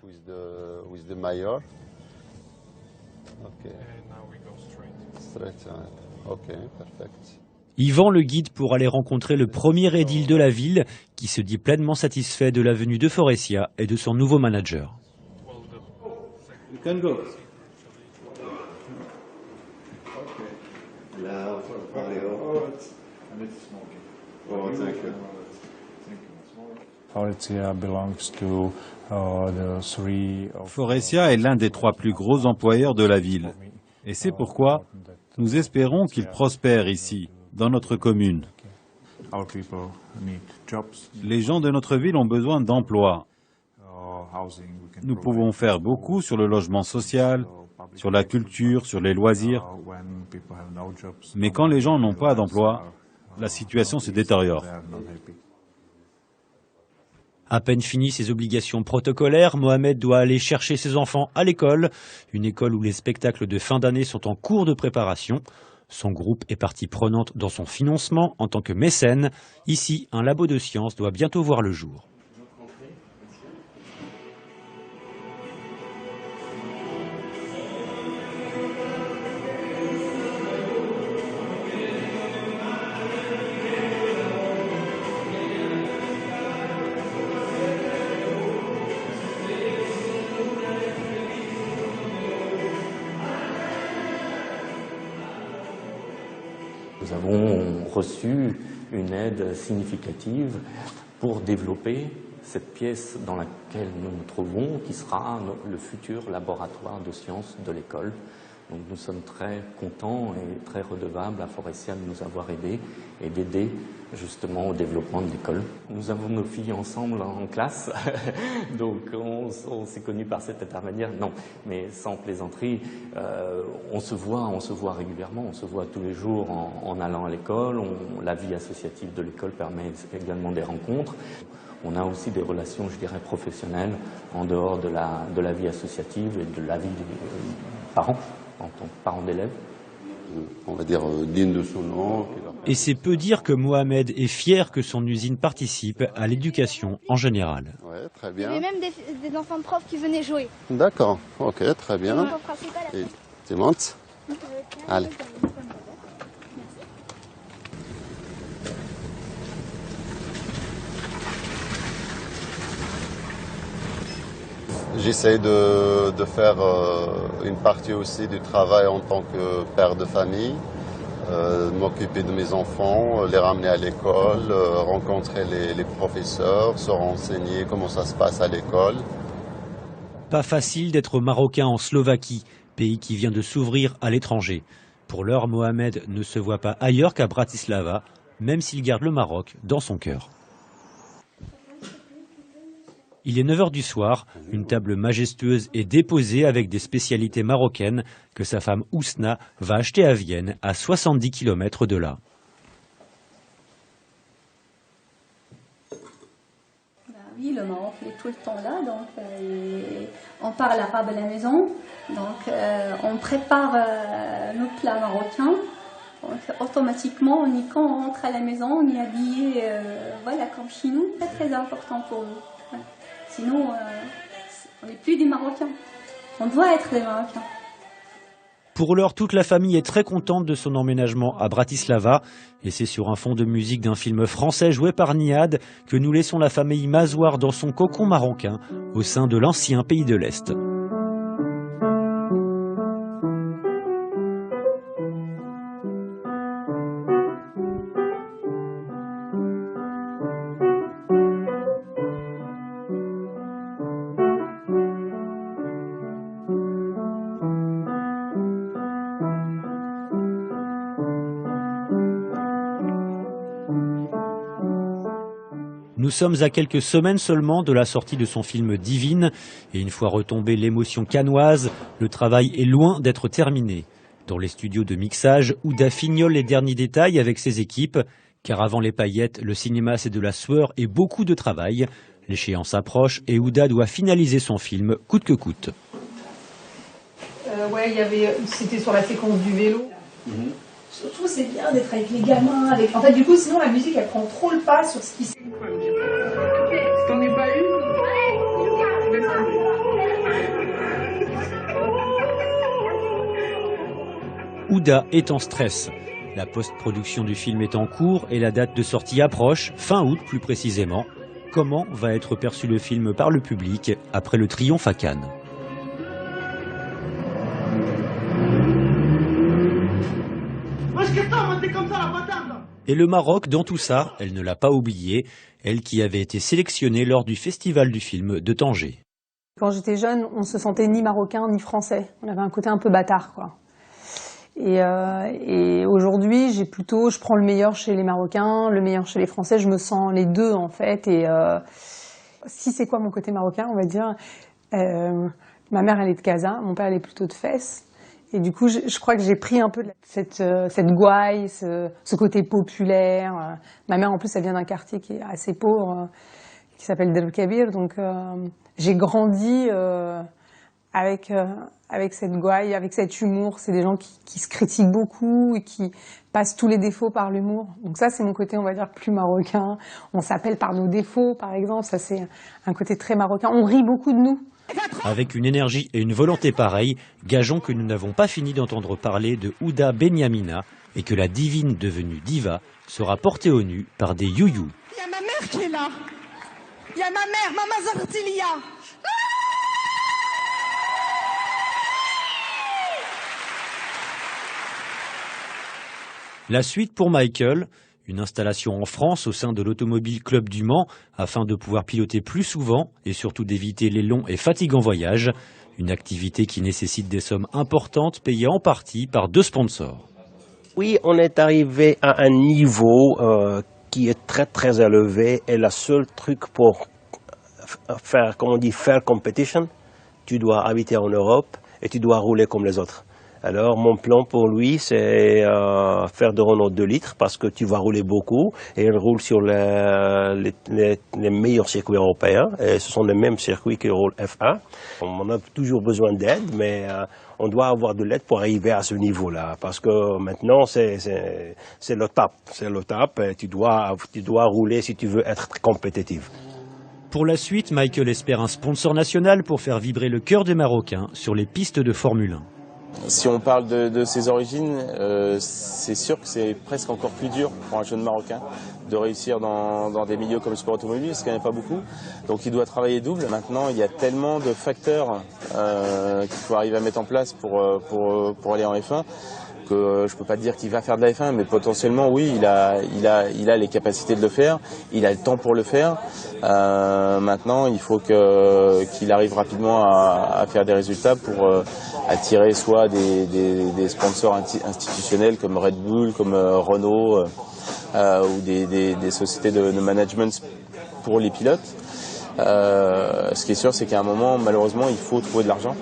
[SPEAKER 2] Yvan le guide pour aller rencontrer le premier édile de la ville qui se dit pleinement satisfait de la venue de Faurecia et de son nouveau manager.
[SPEAKER 13] Faurecia est l'un des 3 plus gros employeurs de la ville. Et c'est pourquoi nous espérons qu'il prospère ici, dans notre commune. Les gens de notre ville ont besoin d'emplois. Nous pouvons faire beaucoup sur le logement social, sur la culture, sur les loisirs. Mais quand les gens n'ont pas d'emploi, la situation se détériore.
[SPEAKER 2] À peine fini ses obligations protocolaires, Mohamed doit aller chercher ses enfants à l'école, une école où les spectacles de fin d'année sont en cours de préparation. Son groupe est partie prenante dans son financement en tant que mécène. Ici, un labo de sciences doit bientôt voir le jour.
[SPEAKER 8] Nous avons reçu une aide significative pour développer cette pièce dans laquelle nous nous trouvons, qui sera le futur laboratoire de sciences de l'école. Donc nous sommes très contents et très redevables à Forestia de nous avoir aidés et d'aider justement au développement de l'école. Nous avons nos filles ensemble en classe, donc on s'est connus par cette intermédiaire. Non, mais sans plaisanterie, on se voit régulièrement, on se voit tous les jours en allant à l'école. La vie associative de l'école permet également des rencontres. On a aussi des relations, je dirais, professionnelles en dehors de la vie associative et de la vie des parents, en tant que parents d'élèves.
[SPEAKER 15] On va dire digne de son nom.
[SPEAKER 2] Et c'est peu dire que Mohamed est fier que son usine participe à l'éducation en général.
[SPEAKER 15] Ouais, très
[SPEAKER 10] Il y
[SPEAKER 15] bien.
[SPEAKER 10] avait même des enfants de profs qui venaient jouer.
[SPEAKER 15] D'accord, ok, très bien. Et tu montes? Allez. J'essaie de faire une partie aussi du travail en tant que père de famille, m'occuper de mes enfants, les ramener à l'école, rencontrer les professeurs, se renseigner comment ça se passe à l'école.
[SPEAKER 2] Pas facile d'être marocain en Slovaquie, pays qui vient de s'ouvrir à l'étranger. Pour l'heure, Mohamed ne se voit pas ailleurs qu'à Bratislava, même s'il garde le Maroc dans son cœur. Il est 9h du soir, une table majestueuse est déposée avec des spécialités marocaines que sa femme Ousna va acheter à Vienne, à 70 km de là.
[SPEAKER 16] Oui, le Maroc est tout le temps là, donc on parle arabe à la maison, donc on prépare nos plats marocains. Donc, automatiquement, quand on rentre à la maison, on est habillé voilà, comme chez nous. C'est très important pour nous. Ouais. Sinon, on n'est plus des Marocains. On doit être des Marocains.
[SPEAKER 2] Pour l'heure, toute la famille est très contente de son emménagement à Bratislava. Et c'est sur un fond de musique d'un film français joué par Niad que nous laissons la famille Mazoir dans son cocon marocain au sein de l'ancien pays de l'Est. Nous sommes à quelques semaines seulement de la sortie de son film Divine, et une fois retombée l'émotion cannoise, le travail est loin d'être terminé. Dans les studios de mixage, Ouda fignole les derniers détails avec ses équipes, car avant les paillettes, le cinéma c'est de la sueur et beaucoup de travail. L'échéance approche et Ouda doit finaliser son film coûte que coûte.
[SPEAKER 11] C'était sur la séquence du vélo. Je trouve que c'est bien d'être avec les gamins. En fait, du coup, sinon la musique elle prend trop le pas sur ce qui s'est. T'en es pas eu?
[SPEAKER 2] Ouda est en stress. La post-production du film est en cours et la date de sortie approche, fin août plus précisément. Comment va être perçu le film par le public après le triomphe à Cannes? Et le Maroc, dans tout ça, elle ne l'a pas oublié, elle qui avait été sélectionnée lors du Festival du film de Tanger.
[SPEAKER 11] Quand j'étais jeune, on se sentait ni marocain ni français. On avait un côté un peu bâtard, quoi. Et aujourd'hui, je prends le meilleur chez les Marocains, le meilleur chez les Français. Je me sens les deux, en fait. Et si c'est quoi mon côté marocain, on va dire, ma mère, elle est de Casa, mon père, elle est plutôt de Fès. Et du coup, je crois que j'ai pris un peu cette gouaille, ce côté populaire. Ma mère, en plus, elle vient d'un quartier qui est assez pauvre, qui s'appelle Del Kabir. Donc, j'ai grandi avec cette gouaille, avec cet humour. C'est des gens qui se critiquent beaucoup et qui passent tous les défauts par l'humour. Donc ça, c'est mon côté, on va dire, plus marocain. On s'appelle par nos défauts, par exemple. Ça, c'est un côté très marocain. On rit beaucoup de nous.
[SPEAKER 2] Avec une énergie et une volonté pareilles, gageons que nous n'avons pas fini d'entendre parler de Ouda Benyamina et que la divine devenue diva sera portée au nu par des youyous.
[SPEAKER 9] Il y a ma mère qui est là. Il y a ma mère, Mama Zartilia.
[SPEAKER 2] La suite pour Michael, une installation en France au sein de l'Automobile Club du Mans afin de pouvoir piloter plus souvent et surtout d'éviter les longs et fatigants voyages. Une activité qui nécessite des sommes importantes payées en partie par 2 sponsors.
[SPEAKER 14] Oui, on est arrivé à un niveau qui est très très élevé et le seul truc pour faire, comme on dit, faire competition, tu dois habiter en Europe et tu dois rouler comme les autres. Alors mon plan pour lui, c'est faire de Renault 2 litres parce que tu vas rouler beaucoup et il roule sur les meilleurs circuits européens et ce sont les mêmes circuits qui roulent F1. On a toujours besoin d'aide, mais on doit avoir de l'aide pour arriver à ce niveau-là parce que maintenant c'est le top, et tu dois rouler si tu veux être très compétitif.
[SPEAKER 2] Pour la suite, Michael espère un sponsor national pour faire vibrer le cœur des Marocains sur les pistes de Formule 1.
[SPEAKER 7] Si on parle de ses origines, c'est sûr que c'est presque encore plus dur pour un jeune Marocain de réussir dans des milieux comme le sport automobile, parce qu'il n'y en a pas beaucoup. Donc il doit travailler double. Maintenant, il y a tellement de facteurs qu'il faut arriver à mettre en place pour aller en F1. Que je peux pas dire qu'il va faire de la F1, mais potentiellement oui, il a les capacités de le faire, il a le temps pour le faire. Maintenant, il faut qu'il arrive rapidement à faire des résultats pour attirer soit des sponsors institutionnels comme Red Bull, comme Renault, ou des sociétés de management pour les pilotes. Ce qui est sûr, c'est qu'à un moment, malheureusement, il faut trouver de l'argent.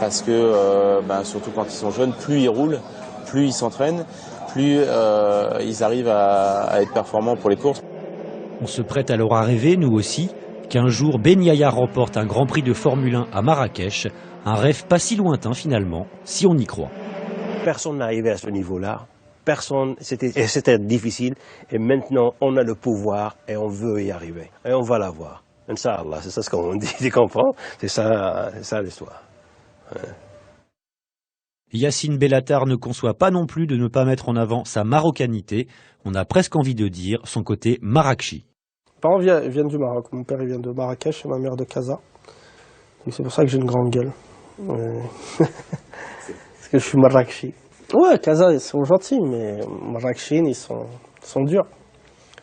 [SPEAKER 7] Parce que, surtout quand ils sont jeunes, plus ils roulent, plus ils s'entraînent, plus ils arrivent à être performants pour les courses.
[SPEAKER 2] On se prête alors à rêver, nous aussi, qu'un jour Ben Yahya remporte un Grand Prix de Formule 1 à Marrakech, un rêve pas si lointain finalement, si on y croit.
[SPEAKER 14] Personne n'est arrivé à ce niveau-là, c'était difficile, et maintenant on a le pouvoir et on veut y arriver, et on va l'avoir. Inch'Allah, c'est ça ce qu'on dit, tu comprends? C'est ça l'histoire.
[SPEAKER 2] Yacine Bellatar ne conçoit pas non plus de ne pas mettre en avant sa marocanité, on a presque envie de dire son côté marrakchi.
[SPEAKER 5] Mes parents viennent du Maroc, mon père il vient de Marrakech et ma mère de Casa. C'est pour ça que j'ai une grande gueule. Parce que je suis marrakchi. Ouais, Casa ils sont gentils, mais marrakchi ils sont durs.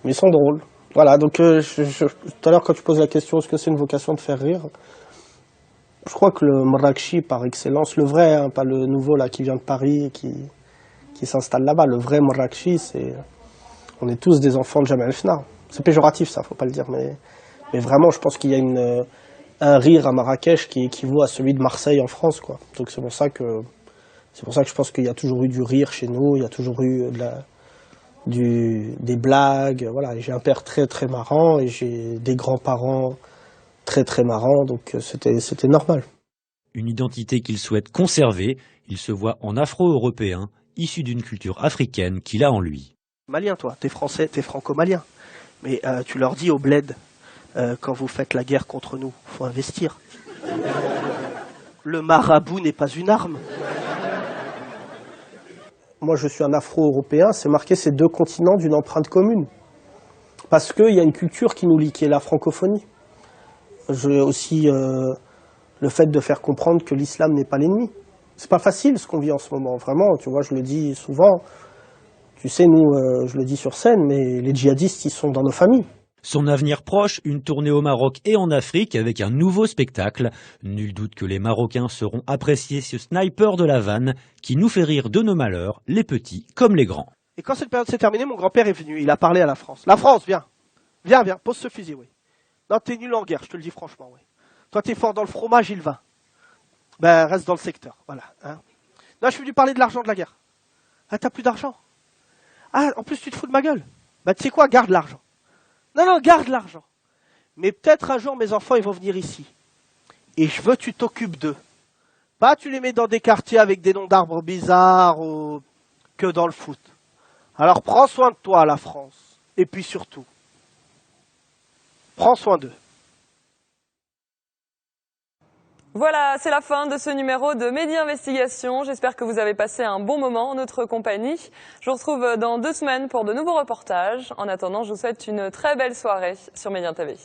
[SPEAKER 5] Mais ils sont drôles. Voilà, donc tout à l'heure quand tu poses la question est-ce que c'est une vocation de faire rire, je crois que le marrakchi par excellence, le vrai, hein, pas le nouveau là qui vient de Paris, qui s'installe là-bas, le vrai marrakchi, on est tous des enfants de Jamal Fna. C'est péjoratif ça, faut pas le dire, mais vraiment je pense qu'il y a un rire à Marrakech qui équivaut à celui de Marseille en France, quoi. Donc c'est pour ça que je pense qu'il y a toujours eu du rire chez nous, il y a toujours eu des blagues, voilà. J'ai un père très très marrant et j'ai des grands-parents très très marrants, donc c'était normal.
[SPEAKER 2] Une identité qu'il souhaite conserver, il se voit en afro-européen, issu d'une culture africaine qu'il a en lui.
[SPEAKER 4] Malien, toi, t'es français, t'es franco-malien. Mais tu leur dis au bled, quand vous faites la guerre contre nous, faut investir. Le marabout n'est pas une arme.
[SPEAKER 5] Moi, je suis un afro-européen, c'est marquer ces deux continents d'une empreinte commune. Parce qu'il y a une culture qui nous lie, qui est la francophonie. J'ai aussi le fait de faire comprendre que l'islam n'est pas l'ennemi. C'est pas facile ce qu'on vit en ce moment, vraiment, tu vois, je le dis souvent. Tu sais, nous, je le dis sur scène, mais les djihadistes, ils sont dans nos familles.
[SPEAKER 2] Son avenir proche, une tournée au Maroc et en Afrique avec un nouveau spectacle. Nul doute que les Marocains sauront apprécier ce sniper de la vanne qui nous fait rire de nos malheurs, les petits comme les grands.
[SPEAKER 4] Et quand cette période s'est terminée, mon grand-père est venu, il a parlé à la France. La France, viens, viens, pose ce fusil, oui. Non, t'es nul en guerre, je te le dis franchement, oui. Toi, t'es fort dans le fromage, il va. Ben, reste dans le secteur, voilà. Hein. Non, je suis venu parler de l'argent de la guerre. Ah, t'as plus d'argent? Ah, en plus, tu te fous de ma gueule. Ben, tu sais quoi, garde l'argent. Non, garde l'argent. Mais peut-être un jour, mes enfants, ils vont venir ici. Et je veux que tu t'occupes d'eux. Pas tu les mets dans des quartiers avec des noms d'arbres bizarres ou que dans le foot. Alors prends soin de toi, la France. Et puis surtout, prends soin d'eux.
[SPEAKER 3] Voilà, c'est la fin de ce numéro de Mehdi Investigation. J'espère que vous avez passé un bon moment en notre compagnie. Je vous retrouve dans 2 semaines pour de nouveaux reportages. En attendant, je vous souhaite une très belle soirée sur Média TV.